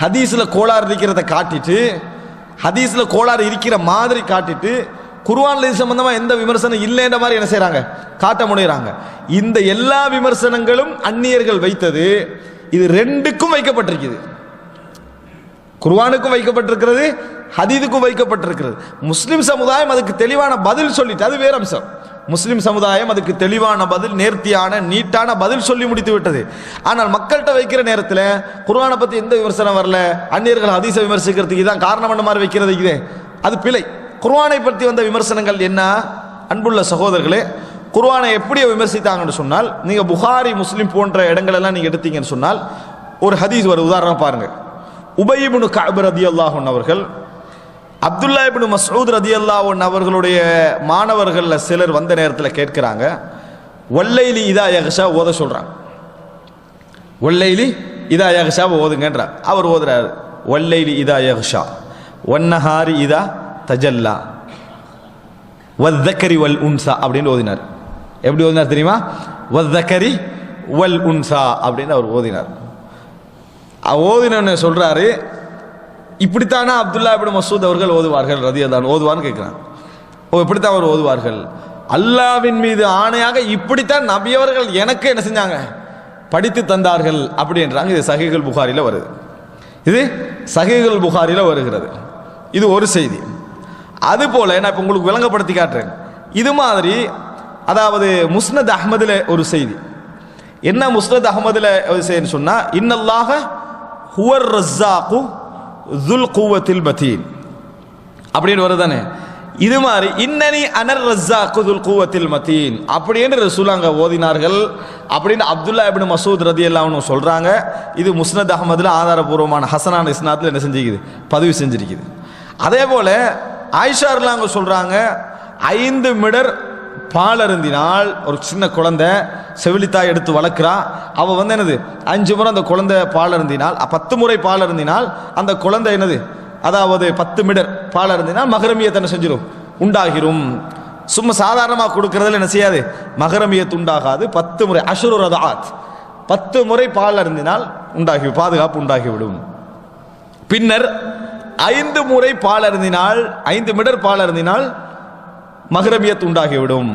ஹதீஸில் கோளாறு இருக்கிறத காட்டிட்டு, ஹதீஸில் கோளாறு இருக்கிற மாதிரி காட்டிட்டு, குர்ஆன்ல இது சம்பந்தமா எந்த விமர்சனம் இல்லைன்ற மாதிரி என்ன செய்யறாங்க, காட்ட முனைகிறாங்க. இந்த எல்லா விமர்சனங்களும் அந்நியர்கள் வைத்தது, இது ரெண்டுக்கும் வைக்கப்பட்டிருக்குது. குர்ஆனுக்கும் வைக்கப்பட்டிருக்கிறது, ஹதீஸுக்கும் வைக்கப்பட்டிருக்கிறது. முஸ்லிம் சமுதாயம் அதுக்கு தெளிவான பதில் சொல்லிட்டு, அது வேற அம்சம். முஸ்லிம் சமுதாயம் அதுக்கு தெளிவான பதில், நேர்த்தியான நீட்டான பதில் சொல்லி முடித்து விட்டது. ஆனால் மக்கள்கிட்ட வைக்கிற நேரத்தில் குர்ஆனை பற்றி எந்த விமர்சனம் வரல, அந்நியர்கள் ஹதீஸை விமர்சிக்கிறதுக்கு இதான் காரணம் என்ன மாதிரி வைக்கிறது, இது அது பிழை. குர்ஆனை பற்றி வந்த விமர்சனங்கள் என்ன? அன்புள்ள சகோதரர்களே, குர்ஆனை எப்படி விமர்சித்தாங்கன்னு சொன்னால், நீங்கள் புகாரி முஸ்லிம் போன்ற இடங்களெல்லாம் நீங்கள் எடுத்தீங்கன்னு சொன்னால், ஒரு ஹதீஸ் ஒரு உதாரணம் பாருங்க. உபய் இப்னு கஅப் ரலியல்லாஹு அன்ஹு அவர்கள் அப்துல்லா இப்னு மஸ்ஊத் ரலியல்லாஹு அன்ஹு அவர்களுடைய மாணவர்கள் சிலர் வந்த நேரத்தில் கேட்கிறாங்க, வல்லைலி இதா யக்ஷா ஓத சொல்றாங்க. வல்லைலி இதா யக்ஷா ஓதுங்கன்றார். அவர் ஓதுறாரு, வல்லைலி இதா யக்ஷா வன்னஹாரி இதா தஜல்லா வத்தக்கரி வல் உன்சா அப்படின்னு ஓதினார். எப்படி ஓதினார் தெரியுமா? வத்தக்கரி வல் உன்சா அப்படின்னு அவர் ஓதினார். ஓதினன்னு சொல்றாரு, இப்படித்தானா அப்துல்லா இப்னு மஸ்ஊத் அவர்கள் ஓதுவார்கள் ரலியல்லாஹு ஓதுவான்னு கேட்கிறாங்க. ஓ, இப்படித்தான் அவர் ஓதுவார்கள், அல்லாஹ்வின் மீது ஆணையாக இப்படித்தான் நபி அவர்கள் எனக்கு என்ன செஞ்சாங்க, படித்து தந்தார்கள் அப்படின்றாங்க. இது சஹீஹுல் புகாரில வருது, இது சஹீஹுல் புகாரில வருகிறது. இது ஒரு செய்தி. அதுபோல நான் இப்போ உங்களுக்கு விளங்கப்படுத்தி காட்டுறேன். இது மாதிரி அதாவது முஸ்னத் அஹ்மதுல ஒரு செய்தி. என்ன முஸ்னத் அஹ்மதுல ஒரு செய்தின்னு சொன்னா, இன்னல்லாஹ ஹுவர் ரஸ்ஸாகு ذுல் குவத்தில் மதீன் அப்படின்னு வருதானே. இது மாதிரி இன்னனி அனர் ரஸ்ஸாகு ذுல் குவத்தில் மதீன் அப்படின்னு ரசூலுல்லாஹ் ஓதினார்கள் அப்படின்னு அப்துல்லா இப்னு மஸ்ஊத் ரலியல்லாஹு அன்ஹு சொல்றாங்க. இது முஸ்னத் அஹ்மதுல ஆதாரபூர்வமான ஹசனான இஸ்னாத்ல என்ன செஞ்சிருக்குது, பதிவு செஞ்சிருக்குது. அதே போல ஆயிஷா ரலியல்லாஹு சொல்றாங்க, 5 மிடர் பால் அருந்தினால், ஒரு சின்ன குழந்தை செவிலித்தாய் எடுத்து வளர்க்குறா, அவள் வந்து என்னது 5 முறை அந்த குழந்தை பால் அருந்தினால், 10 முறை பால் அருந்தினால் அந்த குழந்தை என்னது, அதாவது 10 மிடர் பால் அருந்தினால் மகரமியத்தை என்ன செஞ்சிடும், உண்டாகிரும். சும்மா சாதாரணமாக கொடுக்கறதுல என்ன செய்யாது, மகரமியத்து உண்டாகாது. 10 முறை அஷ்ரு ரதாத், 10 முறை பால் அருந்தினால் உண்டாகி பாதுகாப்பு உண்டாகிவிடும். பின்னர் 5 முறை பால் அருந்தினால், 5 மிடர் பால் அருந்தினால் மஹ்ரமியத் உண்டாகிவிடும்.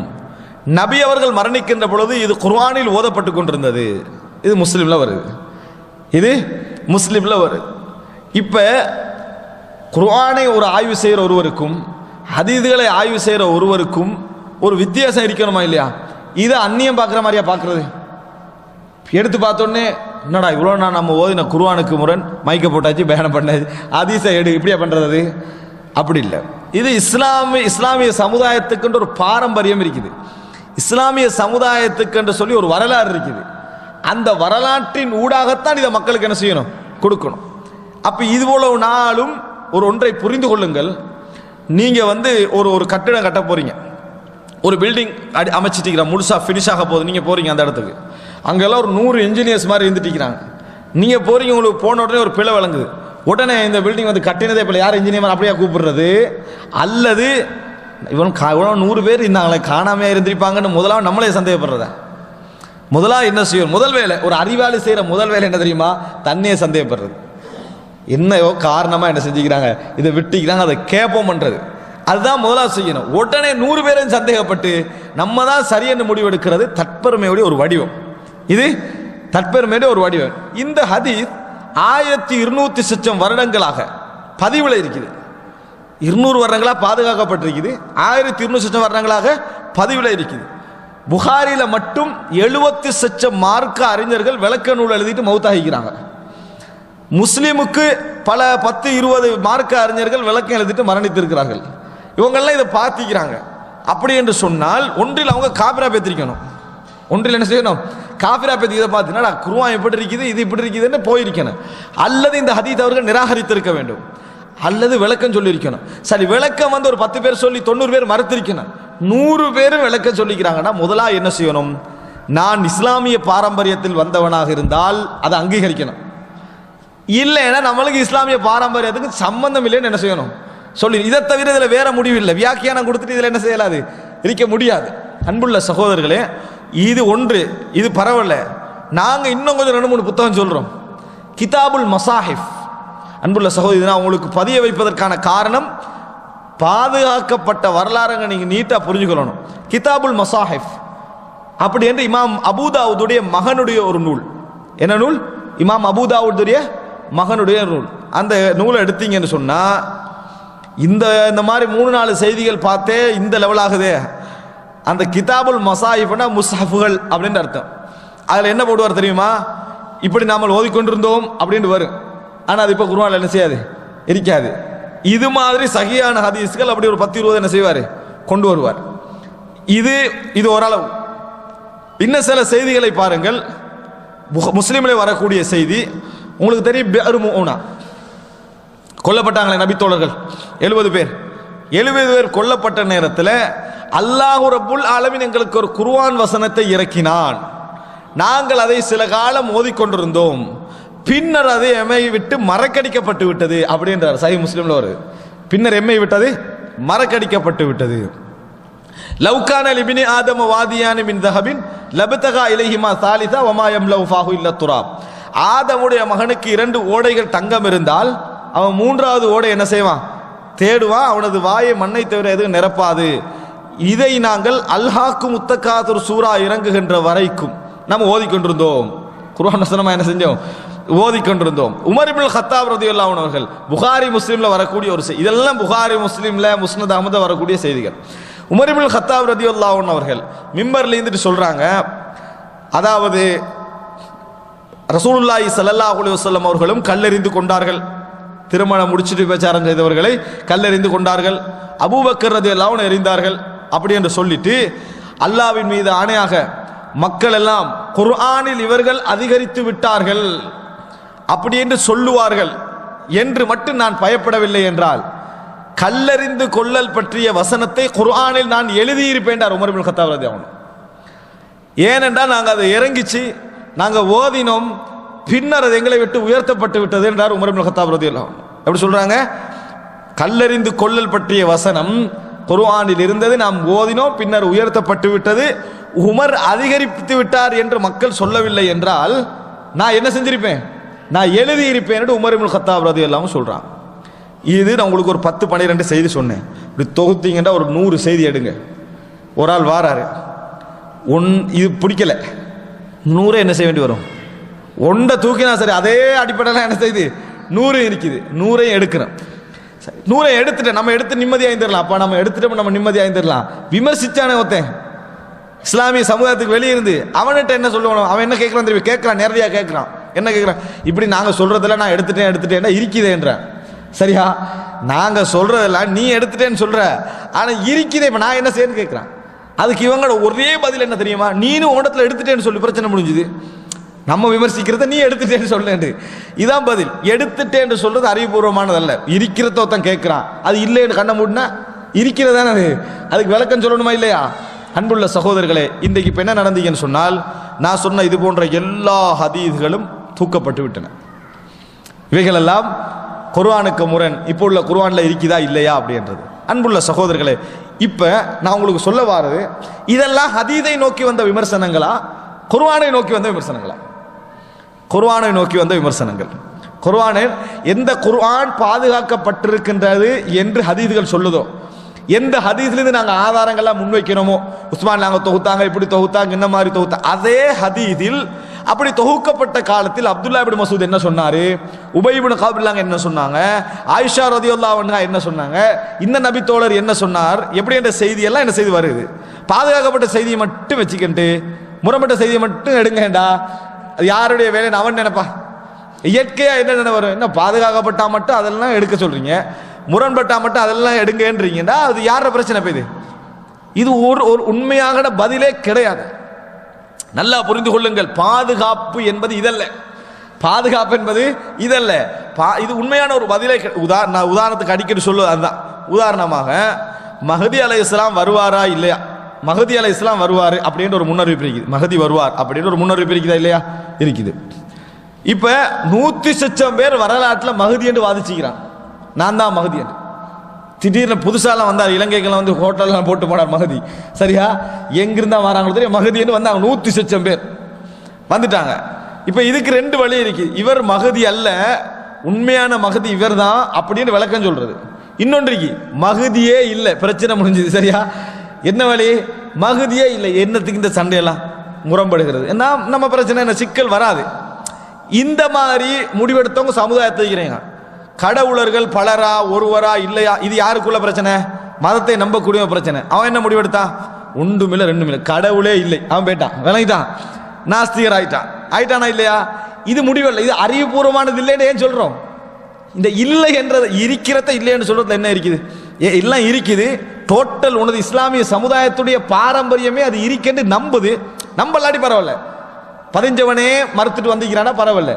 நபி அவர்கள் மரணிக்கின்ற பொழுது இது குர்ஆனில் ஓதப்பட்டு கொண்டிருந்தது. இது முஸ்லிம்ல வருது, இது முஸ்லிம்ல வருது. இப்ப குர்ஆனை ஒரு ஆய்வு செய்கிற ஒருவருக்கும் ஹதீதுகளை ஆய்வு செய்கிற ஒருவருக்கும் ஒரு வித்தியாசம் இருக்கணுமா இல்லையா? இதை அந்நியம் பார்க்குற மாதிரியா பார்க்கறது? எடுத்து பார்த்தோன்னே என்னடா இவ்வளோ நான் நம்ம ஓதின குர்ஆனுக்கு முரண், மைக்க போட்டாச்சு, பயணம் பண்ணாச்சு, ஹதீஸை எடு, இப்படியா பண்ணுறது? அப்படி இல்லை. இது இஸ்லாமிய சமுதாயத்துக்குன்ற ஒரு பாரம்பரியம் இருக்குது, இஸ்லாமிய சமுதாயத்துக்கு சொல்லி ஒரு வரலாறு இருக்குது. அந்த வரலாற்றின் ஊடாகத்தான் இதை மக்களுக்கு என்ன செய்யணும், கொடுக்கணும். அப்போ இவ்வளவு நாளும் ஒன்றை புரிந்து கொள்ளுங்கள். நீங்கள் வந்து ஒரு கட்டிடம் கட்ட போறீங்க, ஒரு பில்டிங் அமைச்சிட்டு முழுசா ஃபினிஷ் ஆக போகுது, நீங்கள் போறீங்க அந்த இடத்துக்கு, அங்கெல்லாம் ஒரு 100 இன்ஜினியர்ஸ் மாதிரி இருந்துட்டு இருக்கிறாங்க. நீங்கள் போகிறீங்க, உங்களுக்கு போன உடனே ஒரு பிழை வழங்குது, உடனே இந்த பில்டிங் வந்து கட்டினதே இப்போ யார் இன்ஜினியர் அப்படியே கூப்பிடுறது, அல்லது இவன் 100 பேர் இருந்தாங்களே காணாமையாக இருந்திருப்பாங்கன்னு முதலாவது நம்மளே சந்தேகப்படுறத. முதலாக என்ன செய்யும்? முதல் வேலை, ஒரு அறிவாளி செய்கிற முதல் வேலை என்ன தெரியுமா? தண்ணியை சந்தேகப்படுறது. என்னையோ காரணமாக என்ன செஞ்சுக்கிறாங்க, இதை விட்டுக்கிறாங்க, அதை கேட்போம் பண்ணுறது. அதுதான் முதலாவது செய்யணும். உடனே 100 பேரையும் சந்தேகப்பட்டு நம்ம தான் சரியென்று முடிவெடுக்கிறது தற்பெருமையுடைய ஒரு வடிவம். இது தற்பெருமையுடைய ஒரு வடிவம். இந்த ஹதீஸ் 1200 சொச்சம் வருடங்களாக பதிவில் இருக்குது. 200 வருடங்களாக பாதுகாக்கப்பட்டிருக்குது. 1200 சொச்சம் வருடங்களாக பதிவில் இருக்குது. புகாரில மட்டும் 70 சொச்சம் மார்க்க அறிஞர்கள் விளக்க நூல் எழுதிட்டு மௌத்தாகிக்கிறாங்க. முஸ்லிமுக்கு பல 10-20 மார்க்க அறிஞர்கள் விளக்கம் எழுதிட்டு மரணித்திருக்கிறார்கள். இவங்கெல்லாம் இதை பார்த்திக்கிறாங்க. அப்படி என்று சொன்னால் ஒன்றில் அவங்க காபிரா பேத்திருக்கணும். ஒன்றில் என்ன செய்யணும்? காபிரா பேத்தி இதை பார்த்தீங்கன்னா குர்ஆன் எப்படி இருக்குது, இது இப்படி இருக்குதுன்னு போயிருக்கணும். அல்லது இந்த ஹதீஸ் அவர்கள் நிராகரித்திருக்க வேண்டும், அல்லது விளக்கம் சொல்லியிருக்கணும். சரி, விளக்கம் வந்து ஒரு 10 பேர் சொல்லி 90 பேர் மறுத்திருக்கணும். 100 பேரும் விளக்கம் சொல்லிக்கிறாங்கன்னா முதலா என்ன செய்யணும்? நான் இஸ்லாமிய பாரம்பரியத்தில் வந்தவனாக இருந்தால் அதை அங்கீகரிக்கணும். இல்லைன்னா நம்மளுக்கு இஸ்லாமிய பாரம்பரியத்துக்கு சம்பந்தம் இல்லைன்னு என்ன செய்யணும்? சொல்லி. இதை தவிர இதில் வேற முடிவு இல்லை. வியாக்கியானம் கொடுத்துட்டு இதில் என்ன செய்யலாது, இருக்க முடியாது. அன்புள்ள சகோதரர்களே, இது ஒன்று, இது பரவாயில்ல. நாங்கள் இன்னும் கொஞ்சம் 2-3 புத்தகம் சொல்கிறோம். கிதாபுல் மசாஹிஃப். அன்புள்ள சகோதரி, உங்களுக்கு பதிய வைப்பதற்கான காரணம் பாதுகாக்கப்பட்ட வரலாறுங்க நீங்கள் நீட்டாக புரிஞ்சுக்கணும். கிதாபுல் மசாஹிஃப் அப்படி என்று இமாம் அபூதாவுடைய மகனுடைய ஒரு நூல். என்ன நூல்? இமாம் அபூதாவுடைய மகனுடைய நூல். அந்த நூலை எடுத்தீங்கன்னு சொன்னால் இந்த மாதிரி 3-4 செய்திகள் பார்த்தே இந்த லெவல் ஆகுதே. அந்த கிதாபுல் மசாஹிஃப்னா முஸ்ஹஃபுகள் அப்படின்னு அர்த்தம். அதில் என்ன போடுவார் தெரியுமா? இப்படி நாம் ஓதிக்கொண்டிருந்தோம் அப்படின்னு வரும். ஆனால் அது இப்போ குர்ஆன்ல என்ன செய்யாது, இருக்காது. இது மாதிரி சஹீஹான ஹதீஸ்கள் அப்படி ஒரு 10-20 என்ன செய்வார், கொண்டு வருவார். இது ஓரளவு. இன்னும் சில செய்திகளை பாருங்கள். முஸ்லிமில் வரக்கூடிய செய்தி உங்களுக்கு தெரியும். பிஅர் முஊனா கொல்லப்பட்டாங்களே நபித்தோழர்கள் 70 பேர். 70 பேர் கொல்லப்பட்ட நேரத்தில் அல்லாஹ் ரப்புல் ஆலமீன் எங்களுக்கு ஒரு குர்ஆன் வசனத்தை இறக்கினான். நாங்கள் அதை சில காலம் ஓதிக்கொண்டிருந்தோம், பின்னர் அது எம்மை விட்டு மறக்கடிக்கப்பட்டு விட்டது அப்படின்றார். சஹீஹ் முஸ்லிம்ல வருது. பின்னர் எம்மை விட்டது மறக்கடிக்கப்பட்டு விட்டது. லவ்கான லிபினி ஆதம வாதியானி மின் தஹபின் லபதகா இலைஹிமா சாலிசா வமா யம்லவு ஃபாஹு இல்ல துராப். ஆதமுடைய மகனுக்கு 2 ஓடைகள் தங்கம் இருந்தால் அவன் 3வது ஓடை என்ன செய்வான், தேடுவான். அவனது வாயை மண்ணை தவிர எதுவும் நிரப்பாது. இதை நாங்கள் அல்ஹாக்கு முத்தகாதுர் சூரா இறங்குகின்ற வரைக்கும் நம்ம ஓதிக்கொண்டிருந்தோம். குர்ஆன் வசனமா என்ன செஞ்சோம், ஓதிக்கொண்டிருந்தோம். உமர் இப்னுல் கத்தாப் ரலியல்லாஹு அன்ஹு அவர்கள் புகாரி முஸ்லிம்ல வரக்கூடிய ஒரு செய்தி. இதெல்லாம் புகாரி முஸ்லிம்ல முஸ்னத் அஹ்மத்ல வரக்கூடிய செய்திகள். உமர் இப்னுல் கத்தாப் ரலியல்லாஹு அன்ஹு அவர்கள் மிம்பர்ல இருந்துட்டு சொல்றாங்க, அதாவது ரசூலுல்லாஹி ஸல்லல்லாஹு அலைஹி வஸல்லம் அவர்களும் கல்லெறிந்து கொண்டார்கள். திருமணம் முடிச்சுட்டு விபச்சாரம் செய்தவர்களை கல்லெறிந்து கொண்டார்கள். அபூபக்கர் ரலியல்லாஹு அன்ஹு எறிந்தார்கள். அப்படி என்று சொல்லிட்டு அல்லாஹ்வின் மீது ஆணையாக மக்கள் எல்லாம் குர்ஆனில் இவர்கள் அதிகரித்து விட்டார்கள் அப்படி என்று சொல்லுவார்கள் என்று மட்டும் நான் பயப்படவில்லை என்றால் கல்லறிந்து கொள்ளல் பற்றிய வசனத்தை குர்ஆனில் நான் எழுதியிருப்பேன் உமர் இப்னு கத்தாப் ரலியல்லாஹு அன்ஹு. ஏனென்றால் நாங்கள் அதை இறங்கிச்சு, நாங்கள் ஓதினோம், பின்னர் அது எங்களை விட்டு உயர்த்தப்பட்டு விட்டது என்றார் உமர் இப்னு கத்தாப் ரலியல்லாஹு அன்ஹு. எப்படி சொல்றாங்க? கல்லறிந்து கொள்ளல் பற்றிய வசனம் குர்ஆனில் இருந்தது, நாம் ஓதினோம், பின்னர் உயர்த்தப்பட்டு விட்டது. உமர் அதிகரித்து விட்டார் என்று மக்கள் சொல்லவில்லை என்றால் நான் என்ன செஞ்சிருப்பேன், நான் எழுதியிருப்பேன் என்று உமர் இப்னு கத்தாப் ரலியல்லாஹு அன்ஹு சொல்றாங்க. இது நான் உங்களுக்கு ஒரு 10-12 செய்தி சொன்னேன். இப்படி தொகுத்தீங்கன்னா ஒரு 100 செய்தி எடுங்க. ஒரு ஆள் வாராரு, இது பிடிக்கல, 100 என்ன செய்ய வேண்டி வரும்? ஒன்றை தூக்கினா சரி, அதே அடிப்படையில் என்ன செய்யுது, 100 இருக்குது. 100 எடுக்கிறோம். 100 எடுத்துட்டு நம்ம எடுத்து நிம்மதியாக இருந்துடலாம். அப்போ நம்ம எடுத்துட்டு நம்ம நிம்மதியாக இருந்துடலாம். விமர்சிச்சானே ஒருத்தன் இஸ்லாமிய சமுதாயத்துக்கு வெளியே இருந்து, அவன்கிட்ட என்ன சொல்லுவானோ, அவன் என்ன கேட்கறான் தெரியும், கேட்கறான், நேரடியாக கேட்கறான். என்ன கேட்கறான்? இப்படி நாங்கள் சொல்றதெல்லாம் நான் எடுத்துட்டேன் இருக்குதேன்றான். சரியா? நாங்கள் சொல்றதெல்லாம் நீ எடுத்துட்டேன்னு சொல்ற, ஆனால் இருக்குதே, இப்போ நான் என்ன செய்யன்னு கேட்குறான். அதுக்கு இவங்களோட ஒரே பதில் என்ன தெரியுமா? நீனும் ஓடத்தில் எடுத்துட்டேன்னு சொல்லி பிரச்சனை முடிஞ்சுது. நம்ம விமர்சிக்கிறத நீ எடுத்துட்டேன்னு சொல்லேன். இதான் பதில். எடுத்துட்டேன்னு சொல்றது அறிவுபூர்வமானதல்ல. இருக்கிறத ஒருத்தன் கேட்கிறான், அது இல்லைன்னு கண்ண மூடினா இருக்கிறதான அது, அதுக்கு விளக்கம் சொல்லணுமா இல்லையா? அன்புள்ள சகோதரர்களே, இன்றைக்கு இப்போ என்ன நடந்தீங்கன்னு சொன்னால், நான் சொன்ன இது போன்ற எல்லா ஹதீஸ்களும் தூக்கப்பட்டு விட்டன. இவைகளெல்லாம் குர்ஆனுக்கு முரண். இப்போ உள்ள குர்ஆன்ல இருக்குதா இல்லையா அப்படின்றது. அன்புள்ள சகோதரர்களே, இப்போ நான் உங்களுக்கு சொல்ல வாரது, இதெல்லாம் ஹதீதை நோக்கி வந்த விமர்சனங்களா, குர்ஆனை நோக்கி வந்த விமர்சனங்களா? குர்ஆனை நோக்கி வந்த விமர்சனங்கள். குர்ஆனில் எந்த குர்ஆன் பாதுகாக்கப்பட்டிருக்கின்றது என்று ஹதீதுகள் சொல்லுதோ, எந்த ஹதீஸ்லேருந்து நாங்கள் ஆதாரங்கள்லாம் முன்வைக்கிறோமோ, உஸ்மான் நாங்கள் தொகுத்தாங்க, இப்படி தொகுத்தாங்க, இந்த மாதிரி தொகுத்தாங்க, அதே ஹதீஸில் அப்படி தொகுக்கப்பட்ட காலத்தில் அப்துல்லா இப்னு மசூத் என்ன சொன்னாரு, உபய் இப்னு கஅப் என்ன சொன்னாங்க, ஆயிஷா ரலியல்லாஹு அன்ஹா என்ன சொன்னாங்க, இந்த நபி தோழர் என்ன சொன்னார், எப்படி என்ற செய்தி எல்லாம் என்ன செய்தி வருது. பாதுகாக்கப்பட்ட செய்தியை மட்டும் வச்சுக்கிட்டு முரண்பட்ட செய்தியை மட்டும் எடுங்கடா, யாருடைய வேலைன்னு அவன் நினைப்பா. இயற்கையா என்ன வரும், என்ன பாதுகாக்கப்பட்டா மட்டும் அதெல்லாம் எடுக்க சொல்றீங்க, முரண்பட்டா மட்டும் அதெல்லாம் எடுங்கன்றீங்கடா, அது யார பிரச்சனை போயுது? இது ஒரு உண்மையான பதிலே கிடையாது. நல்லா புரிந்து கொள்ளுங்கள், பாதுகாப்பு என்பது இதல்ல, பாதுகாப்பு என்பது இதல்ல. இது உண்மையான ஒரு பதிலே. உதாரணத்துக்கு அடிக்கடி சொல்லுவது அதுதான். உதாரணமாக மஹதி அலைஹிஸ்ஸலாம் வருவாரா இல்லையா, மஹதி அலைஹிஸ்ஸலாம் வருவார் அப்படின்ற ஒரு முன்னறிவிப்பு இருக்குது, மஹதி வருவார் அப்படின்ற ஒரு முன்னறிவிப்பு இருக்குதா இல்லையா, இருக்குது. இப்ப 100,000 பேர் வரலாற்றில் மஹதி என்று வாதிச்சுக்கிறான், நான் தான் மஹதி என்று. திடீர்னு புதுசாலாம் வந்தார், இலங்கைக்கெல்லாம் வந்து ஹோட்டல்லாம் போட்டு போனார் மஹதி. சரியா, எங்கிருந்தா வராங்களோ தெரியும், மஹதி என்று வந்தாங்க 100,000 பேர் வந்துட்டாங்க. இப்ப இதுக்கு 2 வழி இருக்கு. இவர் மஹதி அல்ல, உண்மையான மஹதி இவர் தான் அப்படின்னு விளக்கம் சொல்றது. இன்னொன்றைக்கு மஹதியே இல்லை, பிரச்சனை முடிஞ்சது. சரியா, என்ன வழி, மஹதியே இல்லை, என்னத்துக்கு இந்த சண்டையெல்லாம் முரண்படுகிறது, நம்ம பிரச்சனை என்ன, சிக்கல் வராது. இந்த மாதிரி முடிவெடுத்தவங்க சமுதாயத்தை இருக்கிறீங்க. கடவுளர்கள் பலரா ஒருவரா இல்லையா, இது யாருக்குள்ள பிரச்சனை, மதத்தை நம்பக்கூடிய பிரச்சனை. அவன் என்ன முடிவெடுத்தான், ஒன்றுமில்லை ரெண்டுமில்லை, கடவுளே இல்லை, அவன் போயிட்டான், விளங்கிட்டான், நாஸ்திகர் ஆயிட்டானா இல்லையா. இது முடிவல்ல, இது அறிவுபூர்வமானது இல்லைன்னு ஏன் சொல்றோம். இந்த இல்லை என்றது இருக்கிறத இல்லைன்னு சொல்றதுல என்ன இருக்குது, எல்லாம் இருக்குது. டோட்டல் உனது இஸ்லாமிய சமுதாயத்துடைய பாரம்பரியமே அது இருக்கென்று நம்புது. நம்பலாட்டி பரவாயில்ல, பதிஞ்சவனே மறுத்துட்டு வந்திருக்கிறானா பரவாயில்ல,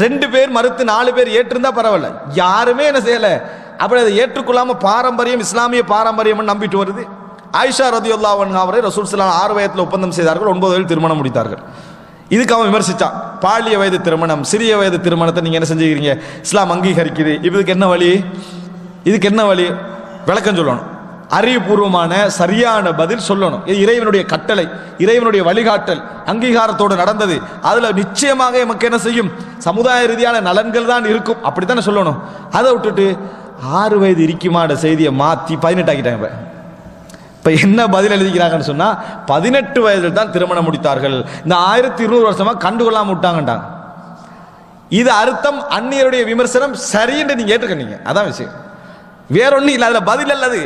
2 பேர் மறுத்து 4 பேர் ஏற்றிருந்தா பரவாயில்ல, யாருமே என்ன செய்யல அப்படி அதை ஏற்றுக்கொள்ளாம பாரம்பரியம் இஸ்லாமிய பாரம்பரியம் நம்பிட்டு வருது. ஆயிஷா ரலியல்லாஹு அன்ஹா அவரை ரசூல் ஸல்லல்லாஹு 6 வயதில் ஒப்பந்தம் செய்தார்கள், 9 வயதில் திருமணம் முடித்தார்கள். இதுக்கு அவன் விமர்சிச்சான், பாலிய வயது திருமணம், சிறிய வயது திருமணத்தை நீங்க என்ன செஞ்சுக்கிறீங்க, இஸ்லாம் அங்கீகரிக்குது, இதுக்கு என்ன வழி, இதுக்கு என்ன வழி, விளக்கம் சொல்லணும், அறிவுபூர்வமான சரியான பதில் சொல்லணும். இது இறைவனுடைய கட்டளை, இறைவனுடைய வழிகாட்டல், அங்கீகாரத்தோடு நடந்தது. அதுல நிச்சயமாக நமக்கு என்ன செய்யும், சமுதாய ரீதியான நலன்கள் தான் இருக்கும், அப்படித்தானே சொல்லணும். அதை விட்டுட்டு 6 வயது இருக்குமான செய்தியை மாத்தி 18 ஆக்கிட்டாங்க. இப்ப என்ன பதில் எழுதிக்கிறாங்கன்னு சொன்னா, 18 வயதில் தான் திருமணம் முடித்தார்கள், இந்த 1200 வருஷமா கண்டுகொள்ளாம விட்டாங்கட்டாங்க. இது அர்த்தம் அந்நியருடைய விமர்சனம் சரின்னு நீங்க ஏற்றுக்கீங்க, அதான் விஷயம், வேறொன்னும் இல்லை. அதுல பதில் அல்லது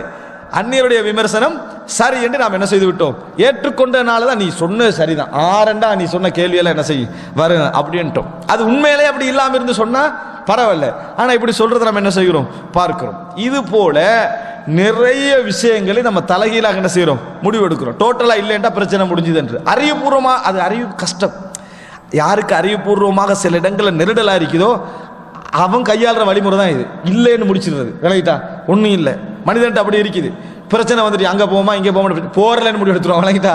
அந்நியருடைய விமர்சனம் சரி என்று நாம் என்ன செய்து விட்டோம், ஏற்றுக்கொண்டனால தான் நீ சொன்ன சரிதான், ஆரண்டா நீ சொன்ன கேள்வியெல்லாம் என்ன செய்ய வரும் அப்படின்ட்டோம். அது உண்மையிலே அப்படி இல்லாம இருந்து சொன்னா பரவாயில்ல, ஆனா இப்படி சொல்றதை நம்ம என்ன செய்கிறோம், பார்க்கிறோம். இது போல நிறைய விஷயங்களை நம்ம தலைகீழாக என்ன செய்யறோம், முடிவெடுக்கிறோம். டோட்டலா இல்லைன்றா பிரச்சனை முடிஞ்சது என்று. அறிவுபூர்வமா அது அறிவு கஷ்டம். யாருக்கு அறிவுபூர்வமாக சில இடங்களில் நெருடலா இருக்குதோ அவன் கையாளுற வழிமுறை தான் இது, இல்லைன்னு முடிச்சிடுறது. விளங்கிட்டா, ஒன்றும் இல்லை, மனிதன்ட்டு அப்படி இருக்குது. பிரச்சனை வந்துட்டு அங்கே போமா இங்கே போமா போறலன்னு முடிவு எடுத்துருவான். விளங்கிட்டா,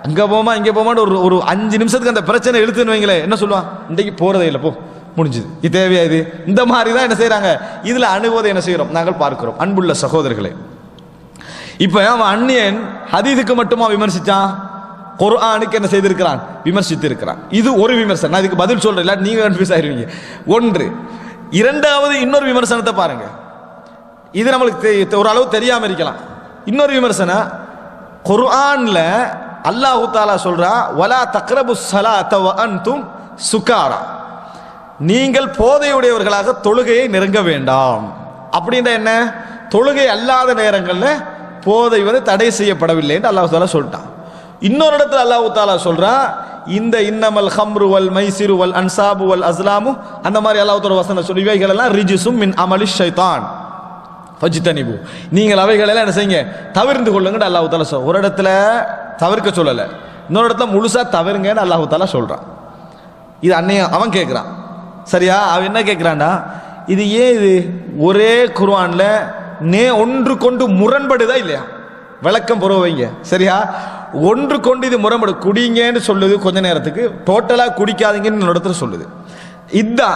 அங்கே போமா இங்கே போமான்னு ஒரு 5 நிமிஷத்துக்கு அந்த பிரச்சனை எடுத்துன்னு வைங்களேன், என்ன சொல்லுவான், இன்றைக்கு போறதே இல்லை, போ முடிஞ்சுது, இது தேவையா, இது இந்த மாதிரி தான் என்ன செய்யறாங்க. இதுல அனுபவத்தை என்ன செய்யறோம், நாங்கள் பார்க்கிறோம். அன்புள்ள சகோதரர்களே, இப்ப அவன் அந்நியன் ஹதீஸுக்கு மட்டுமா விமர்சிச்சான், குர்ஆனுக்கு என்ன செய்திருக்கிறான், விமர்சித்து இருக்கிறான். இது ஒரு விமர்சனம், நான் இதுக்கு பதில் சொல்றேன், இல்லாட்டி நீங்க கன்ஃபியூஸ் ஆயிருவீங்க. ஒன்று. இரண்டாவது இன்னொரு விமர்சனத்தை பாருங்க, இது நம்மளுக்கு ஒரு அளவு தெரியாம இருக்கலாம். இன்னொரு விமர்சனம், குர்ஆன்ல அல்லாஹ் தஆலா சொல்றா, வலா தக்ரபுஸ் ஸலாத வ அன்தும் சுகாரா, நீங்கள் போதையுடையவர்களாக தொழுகையை நெருங்க வேண்டாம். அப்படின்ற என்ன, தொழுகை அல்லாத நேரங்களில் போதை வந்து தடை செய்யப்படவில்லை என்று அல்லாஹ் தஆலா சொல்லிட்டான். இன்னொரு இடத்துல அல்லாஹ் தஆலா சொல்றான், இந்த இன்னமல் ஹம்ரு வல் மைசிரு வல் அன்சாபு வல் அஸ்லாமு, அந்த மாதிரி அல்லாஹ் தஆலா வசனம் சொல்லி, இவைகள் எல்லாம் ரிஜிசும் மின் அமலி ஷைத்தான் ஃபஜ்தனிபு, நீங்கள் அவைகள் எல்லாம் என்ன செய்யுங்க, தவிர்ந்து கொள்ளுங்க அல்லாஹ் தஆலா சொல்ற. ஒரு இடத்துல தவிர்க்க சொல்லல, இன்னொரு இடத்துல முழுசா தவிருங்கன்னு அல்லாஹ் தஆலா சொல்றான். இது அன்னைய அவன் கேட்கிறான். சரியா, அவன் என்ன கேட்கிறான்டா, இது ஏன் இது ஒரே குர்ஆன்ல ஒன்று கொண்டு முரண்படுதா இல்லையா, விளக்கம் புற வைங்க. சரியா, ஒன்று கொண்டு இது முரண்படு, குடிங்கன்னு சொல்லுது கொஞ்ச நேரத்துக்கு, டோட்டலா குடிக்காதீங்கன்னு இடத்துல சொல்லுது. இதா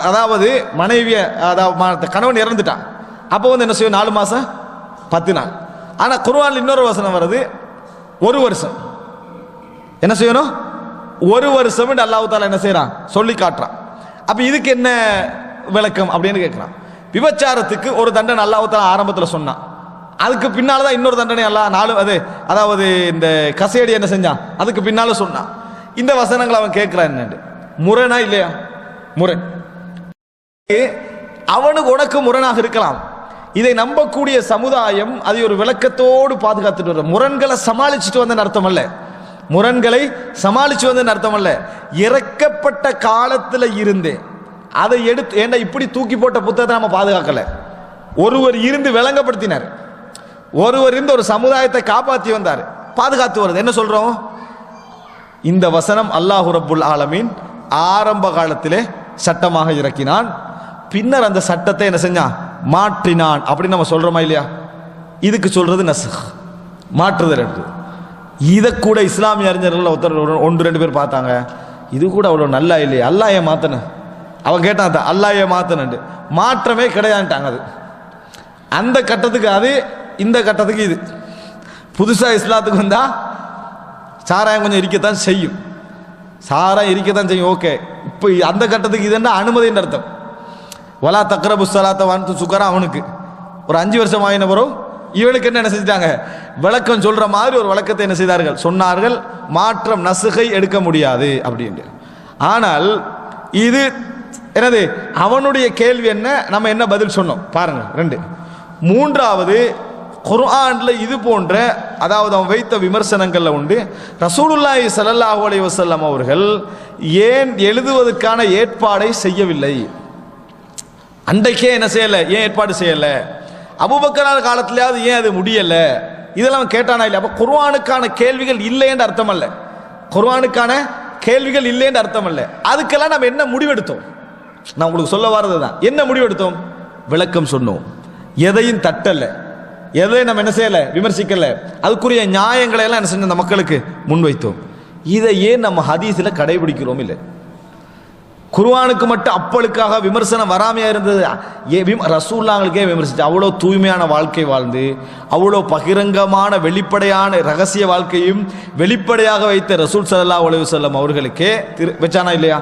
அதாவது மனைவிய அதாவது கணவன் இறந்துட்டான், அப்போ வந்து என்ன செய்யும் 4 மாசம் 10 நாள். ஆனால் குர்ஆன்ல இன்னொரு வசனம் வருது 1 வருஷம். என்ன செய்யணும்? 1 வருஷம் அல்லாஹ் தஆலா என்ன செய்யறான் சொல்லி காட்டுறான். அப்ப இதுக்கு என்ன விளக்கம் அப்படின்னு கேட்கிறான். விபச்சாரத்துக்கு ஒரு தண்டனை அல்லாஹ் தஆலா ஆரம்பத்தில் சொன்னான், அதுக்கு பின்னால தான் இன்னொரு தண்டனை அல்லாஹ் அதாவது இந்த கசையடி என்ன செஞ்சான் அதுக்கு பின்னால சொன்னான். இந்த வசனங்களை அவன் கேட்கிறான், என்னண்டு முரணா இல்லையா? முரண். அவனுக்கு உனக்கு முரணாக இருக்கலாம். இதை நம்பக்கூடிய சமுதாயம் அதை ஒரு விளக்கத்தோடு பாதுகாத்துட்டு வர. முரண்களை சமாளிச்சுட்டு வந்த அர்த்தம் அல்ல, முரண்களை சமாளிச்சு வந்த அர்த்தம் அல்ல. இறக்கப்பட்ட காலத்தில் இருந்து அதை எடுத்து ஏண்டா இப்படி தூக்கி போட்ட புத்தகத்தை நம்ம பாதுகாக்கல. ஒருவர் இருந்து விளங்கப்படுத்தினார், ஒருவர் இருந்து ஒரு சமுதாயத்தை காப்பாற்றி வந்தார், பாதுகாத்து வருது. என்ன சொல்றோம்? இந்த வசனம் அல்லாஹ் ரப்புல் ஆலமீன் ஆரம்ப காலத்திலே சட்டமாக இறக்கினான், பின்னர் அந்த சட்டத்தை என்ன செஞ்சான் மாற்றினான் அப்படின்னு நம்ம சொல்றோமா இல்லையா? இதுக்கு சொல்றது நஸ்ஹ், மாற்றுதல் என்று. இதை கூட இஸ்லாமிய அறிஞர்கள் ஒருத்தர் 1-2 பேர் பார்த்தாங்க, இது கூட அவ்வளோ நல்லா இல்லையே, அல்லாஹ் ஏன் மாத்தன? அவன் கேட்டான், அல்லாஹ் ஏன் மாத்தனு? மாற்றமே கிடையாதுட்டாங்க. அது அந்த கட்டத்துக்கு அது, இந்த கட்டத்துக்கு இது. புதுசா இஸ்லாத்துக்கு வந்தா சாராயம் கொஞ்சம் இருக்கத்தான் செய்யும், சாராயம் இருக்கத்தான் செய்யும். ஓகே, இப்போ அந்த கட்டத்துக்கு இது என்ன அனுமதின்னு அர்த்தம். வலா தக்ரபு ஸலாத்த வஅன்து சுகரா, அவனுக்கு ஒரு 5 வருஷம் ஆகின பிறகு இவனுக்கு என்ன செஞ்சிட்டாங்க, விளக்கம் சொல்ற மாதிரி ஒரு விளக்கத்தை என்ன செய்தார்கள், சொன்னார்கள். மாற்றம் நசுகை எடுக்க முடியாது அப்படின்னு. ஆனால் இது என்னது, அவனுடைய கேள்வி என்ன, நம்ம என்ன பதில் சொன்னோம் பாருங்க. 2. 3வது, குர்ஆன்ல இது போன்ற அதாவது அவன் வைத்த விமர்சனங்கள்ல உண்டு. ரசூலுல்லாஹி ஸல்லல்லாஹு அலைஹி வஸல்லம் அவர்கள் ஏன் எழுதுவதற்கான ஏற்பாடை செய்யவில்லை? அன்றைக்கே என்ன செய்யல, ஏன் ஏற்பாடு செய்யல? அபூபக்கர் காலத்திலேயாவது ஏன் அது முடியல? இதெல்லாம் கேட்டானா இல்லை? அப்ப குர்ஆனுக்கான கேள்விகள் இல்லை என்று அர்த்தம் அல்ல, குர்ஆனுக்கான கேள்விகள் இல்லை என்று அர்த்தம் அல்ல. அதுக்கெல்லாம் நம்ம என்ன முடிவெடுத்தோம்? நான் உங்களுக்கு சொல்ல வர்றது தான், என்ன முடிவெடுத்தோம்? விளக்கம் சொன்னோம், எதையும் தட்டல, எதையும் நம்ம என்ன செய்யல, விமர்சிக்கல, அதுக்குரிய நியாயங்களை எல்லாம் என்ன செஞ்ச மக்களுக்கு முன்வைத்தோம். இதை ஏன் நம்ம ஹதீஸ்ல கடைபிடிக்கிறோம்? இல்லை, குர்ஆனுக்கு மட்டும் அப்பளுக்காக விமர்சனம் வராமையா இருந்தது. ரசூலுல்லாஹ்களுக்கே விமர்சிச்சு, அவ்வளோ தூய்மையான வாழ்க்கை வாழ்ந்து, அவ்வளோ பகிரங்கமான வெளிப்படையான ரகசிய வாழ்க்கையும் வெளிப்படையாக வைத்த ரசூல் ஸல்லல்லாஹு அலைஹி வஸல்லம் அவர்களுக்கே வச்சானா இல்லையா?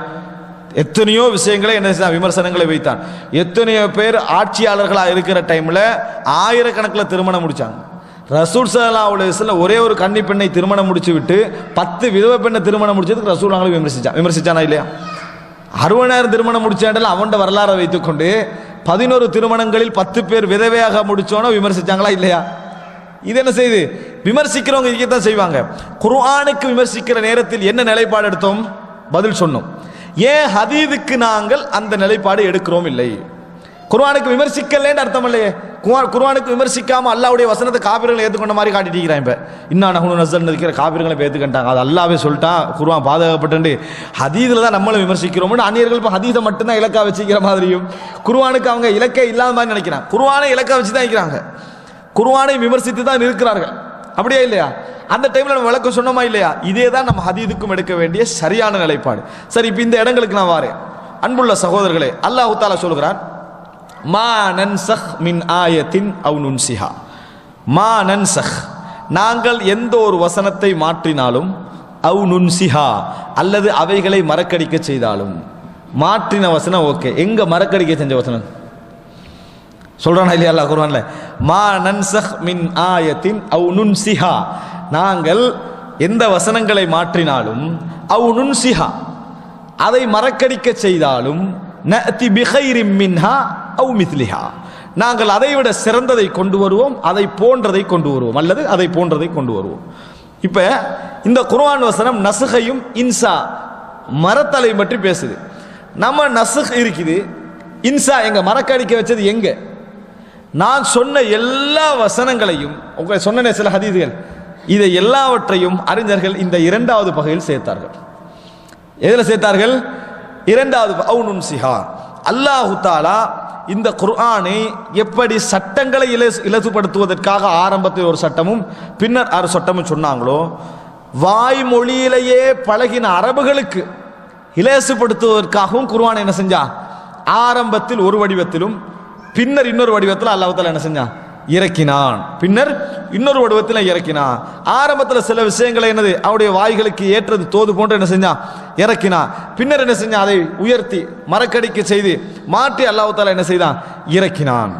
எத்தனையோ விஷயங்களை என்ன விமர்சனங்களை வைத்தான். எத்தனையோ பேர் ஆட்சியாளர்களாக இருக்கிற டைம்ல ஆயிரக்கணக்கில் திருமணம் முடிச்சாங்க. ரசூல் ஸல்லல்லாஹு அலைஹி வஸல்லம் ஒரே ஒரு கன்னி பெண்ணை திருமணம் முடிச்சு விட்டு 10 விதவை பெண்ணை திருமணம் முடிச்சதுக்கு ரசூலுல்லாஹ்களை விமர்சிச்சானா இல்லையா? 60,000 திருமணம் முடிச்சாண்டல அவன் வரலாறை வைத்துக்கொண்டு 11 திருமணங்களில் 10 பேர் விதவையாக முடிச்சோன்னா விமர்சிச்சாங்களா இல்லையா? இது என்ன செய்யுது? விமர்சிக்கிறவங்க இருக்கத்தான் செய்வாங்க. குர்ஆனுக்கு விமர்சிக்கிற நேரத்தில் என்ன நிலைப்பாடு எடுத்தோம்? பதில் சொன்னோம். ஏன் ஹதீதுக்கு நாங்கள் அந்த நிலைப்பாடு எடுக்கிறோம் இல்லை? குர்ஆனுக்கு விமர்சிக்கலன்னு அர்த்தம் இல்லையே. குர்ஆனுக்கு விமர்சிக்காம அல்லாஹ்வுடைய வசனத்தை காபிர்களை ஏற்றுக்கொண்ட மாதிரி காட்டிட்டு இப்ப இன்னா நஹ்னு நஸல்னா இருக்கிற காபிர்களை ஏற்றுக்கிட்டாங்க. அது அல்லாஹ்வே சொல்லிட்டான், குர்ஆன் பாதுகாக்கப்பட்டு ஹதீதுல தான் நம்மளை விமர்சிக்கிறோம்னு அந்நியர்கள் இப்போ ஹதீதை மட்டும்தான் இலக்கா வச்சுக்கிற மாதிரியும் குர்ஆனுக்கு அவங்க இலக்கே இல்லாத மாதிரி நினைக்கிறாங்க. குர்ஆனை இலக்கா வச்சு தான் இருக்கிறாங்க, குர்ஆனை விமர்சித்து தான் இருக்கிறார்கள். அப்படியே இல்லையா? அந்த டைம்ல நம்ம விளக்கம் சொன்னோமா இல்லையா? இதே தான் நம்ம ஹதீதுக்கும் எடுக்க வேண்டிய சரியான நிலைப்பாடு. சரி, இப்போ இந்த இடங்களுக்கு நான் வாரேன். அன்புள்ள சகோதரர்களே, அல்லாஹ் தஆலா சொல்கிறான், மா நன்சஹ் மின் ஆயத்தின் அவ் நுன்சிஹா. மா நன்சஹ், நாங்கள் எந்த ஒரு வசனத்தை மாற்றினாலும், அவ் நுன்சிஹா அல்லது அவைகளை மறக்கடிக்க செய்தாலும். மாற்றின வசனம் ஓகே, எங்க மறக்கடிக்க செஞ்ச வசனம் சொல்றானா இல்லையா அல்லாஹ் குர்ஆன்ல? மா நன்சஹ் மின் ஆயத்தின் அவ் நுன்சிஹா, நாங்கள் எந்த வசனங்களை மாற்றினாலும், அவ் நுன்சிஹா அதை மறக்கடிக்க செய்தாலும், நஅதி பிகைரின் மின்ஹா அவ் மித்லிஹா, நாங்கள் அதை விட சிறந்ததை கொண்டு வருவோம், அதை போன்றதை கொண்டு வருவோம், அல்லது அதை போன்றதை கொண்டு வருவோம். இப்ப இந்த குர்ஆன் வசனம் நஸ்கையும் இன்சா மரத்தலை பற்றி பேசுது. நம்ம நஸ்க் இருக்குது, இன்சா எங்க மறக்கடிக்க வச்சது எங்க? நான் சொன்ன எல்லா வசனங்களையும் சொன்ன சில ஹதீதுகள், இதை எல்லாவற்றையும் அறிஞர்கள் இந்த 2வது பகுதியில் சேர்த்தார்கள். எதுல சேர்த்தார்கள்? 2வது அவ் நுன்சிஹா. அல்லாஹ் தஆலா இந்த குர்ஆனை எப்படி சட்டங்களை இலசுபடுத்துவதற்காக ஆரம்பத்தில் ஒரு சட்டமும் பின்னர் 6 சட்டமும் சொன்னாங்களோ, வாய்மொழியிலேயே பழகின அரபுகளுக்கு இலேசுபடுத்துவதற்காகவும் குர்ஆன் என்ன செஞ்சா, ஆரம்பத்தில் ஒரு வடிவத்திலும் பின்னர் இன்னொரு வடிவத்தில் அல்லாஹ் தஆலா என்ன செஞ்சான், இறக்கினான். பின்னர் இன்னொரு வடிவத்தில் இறக்கினான். ஆரம்பத்தில் சில விஷயங்களை என்னது அவருடைய வாய்களுக்கு ஏற்றது தோது போன்று என்ன செஞ்சான், இறக்கினான். பின்னர் என்ன செஞ்சான், அதை உயர்த்தி மரக்கடிக்க செய்து மாற்றி அல்லாஹ் தஆலா என்ன செய்தான், இறக்கினான்.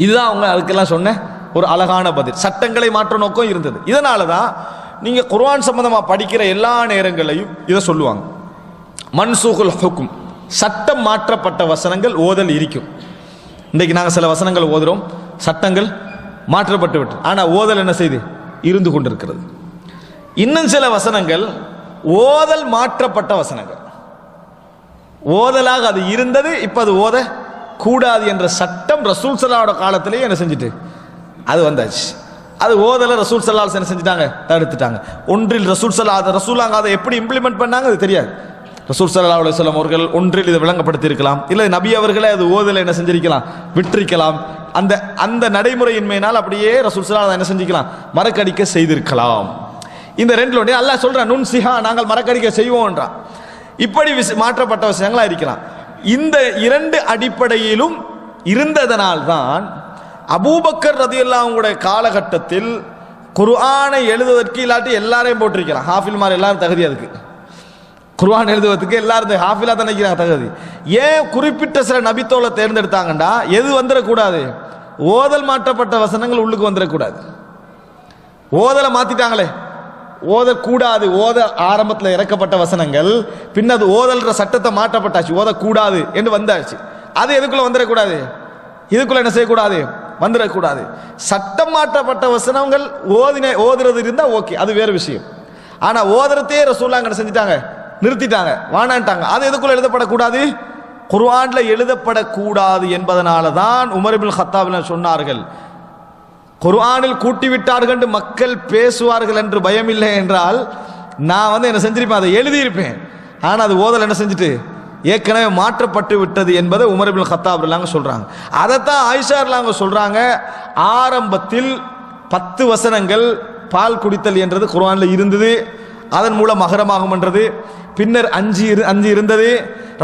இதுதான் அவங்க அதுக்கெல்லாம் சொன்ன ஒரு அழகான பதில். சட்டங்களை மாற்ற நோக்கம் இருந்தது. இதனால தான் நீங்க குர்ஆன் சம்பந்தமா படிக்கிற எல்லா நேரங்களையும் இதை சொல்லுவாங்க, மன்சூகுல் ஹுக்கும், சட்டம் மாற்றப்பட்ட வசனங்கள் ஓதல் இருக்கும். இன்றைக்கு நாங்கள் சில வசனங்கள் ஓதுறோம், சட்டங்கள் மாற்றப்பட்டு விட்டு, ஆனால் ஓதல் என்ன செய்து இருந்து கொண்டிருக்கிறது. இன்னும் சில வசனங்கள் ஓதல் மாற்றப்பட்ட வசனங்கள், ஓதலாக அது இருந்தது, இப்போ அது ஓத கூடாது என்ற சட்டம் ரசூல் ஸல்லல்லாஹு காலத்திலேயே என்ன செஞ்சுட்டு அது வந்தாச்சு. அது ஓதலை ரசூல் ஸல்லல்லாஹு அலைஹி வஸல்லம் செஞ்சுட்டாங்க, தடுத்துட்டாங்க. ஒன்றில் ரசூலாங்க அதை எப்படி இம்ப்ளிமெண்ட் பண்ணாங்க அது தெரியாது. ரசூல் ஸல்லல்லாஹு அலைஹி வஸல்லம் அவர்கள் ஒன்றில் இதை விளங்கப்படுத்தி இருக்கலாம், இல்லை நபி அவர்களே அது ஓதலை என்ன செஞ்சிருக்கலாம், விட்டிருக்கலாம். அந்த அந்த நடைமுறையின்மையினால் அப்படியே ரசூல் ஸல்லல்லாஹு என்ன செஞ்சிக்கலாம், மறக்கடிக்க செய்திருக்கலாம். இந்த ரெண்டுல ஒன்று அல்லாஹ் சொல்றான், நுன் சிஹா, நாங்கள் மறக்கடிக்க செய்வோம்ன்றான். இப்படி மாற்றப்பட்ட விஷயங்களா இருக்கலாம். இந்த இரண்டு அடிப்படையிலும் இருந்ததனால்தான் அபூபக்கர் ரலியல்லாஹு அன்ஹுடைய காலகட்டத்தில் குர்ஆனை எழுதுவதற்கு இல்லாட்டி எல்லாரையும் போட்டிருக்கலாம், ஹாஃபில்மார் எல்லாரும் தகுதி, அதுக்கு குர்ஆன் எழுதுவதற்கு எல்லாரும் ஹாஃபிலா தான் நினைக்கிறாங்க தகுதி. ஏன் குறிப்பிட்ட சில நபித்தோலை தேர்ந்தெடுத்தாங்கண்டா, எது வந்துடக்கூடாது, ஓதல் மாற்றப்பட்ட வசனங்கள் உள்ளுக்கு வந்துடக்கூடாது. ஓதலை மாத்திட்டாங்களே, ஓதக்கூடாது, ஓத ஆரம்பத்தில் இறக்கப்பட்ட வசனங்கள் பின்னது ஓதல்ற சட்டத்தை மாற்றப்பட்டாச்சு, ஓதக்கூடாது என்று வந்தாச்சு. அது எதுக்குள்ள வந்துடக்கூடாது, இதுக்குள்ள என்ன செய்யக்கூடாது, வந்துடக்கூடாது. சட்டம் மாற்றப்பட்ட வசனங்கள் ஓதுறது இருந்தா ஓகே, அது வேறு விஷயம். ஆனா ஓதுறதே ரசூலுல்லாஹ் என்ன செஞ்சிட்டாங்க, நிறுத்திட்டாங்க, வானான்ட்டாங்க. அது எதுக்குள்ள எழுதப்படக்கூடாது, குர்ஆன்ல எழுதப்படக்கூடாது என்பதனால தான் உமர் இப்னு கத்தாப் சொன்னார்கள், குர்ஆனில் கூட்டி விட்டார்கள் என்று மக்கள் பேசுவார்கள் என்று பயமில்லை என்றால் நான் என்ன செஞ்சிருப்பேன், அதை எழுதியிருப்பேன். ஆனால் அது ஓதல் என்ன செஞ்சுட்டு ஏற்கனவே மாற்றப்பட்டு விட்டது என்பதை உமர் இப்னு கத்தாப் சொல்றாங்க. அதைத்தான் ஆயிஷா சொல்றாங்க, ஆரம்பத்தில் 10 வசனங்கள் பால் குடித்தல் என்றது குர்ஆனில் இருந்தது, அதன் மூலம் மகரமாகும் என்றது. பின்னர் 5 இருந்தது.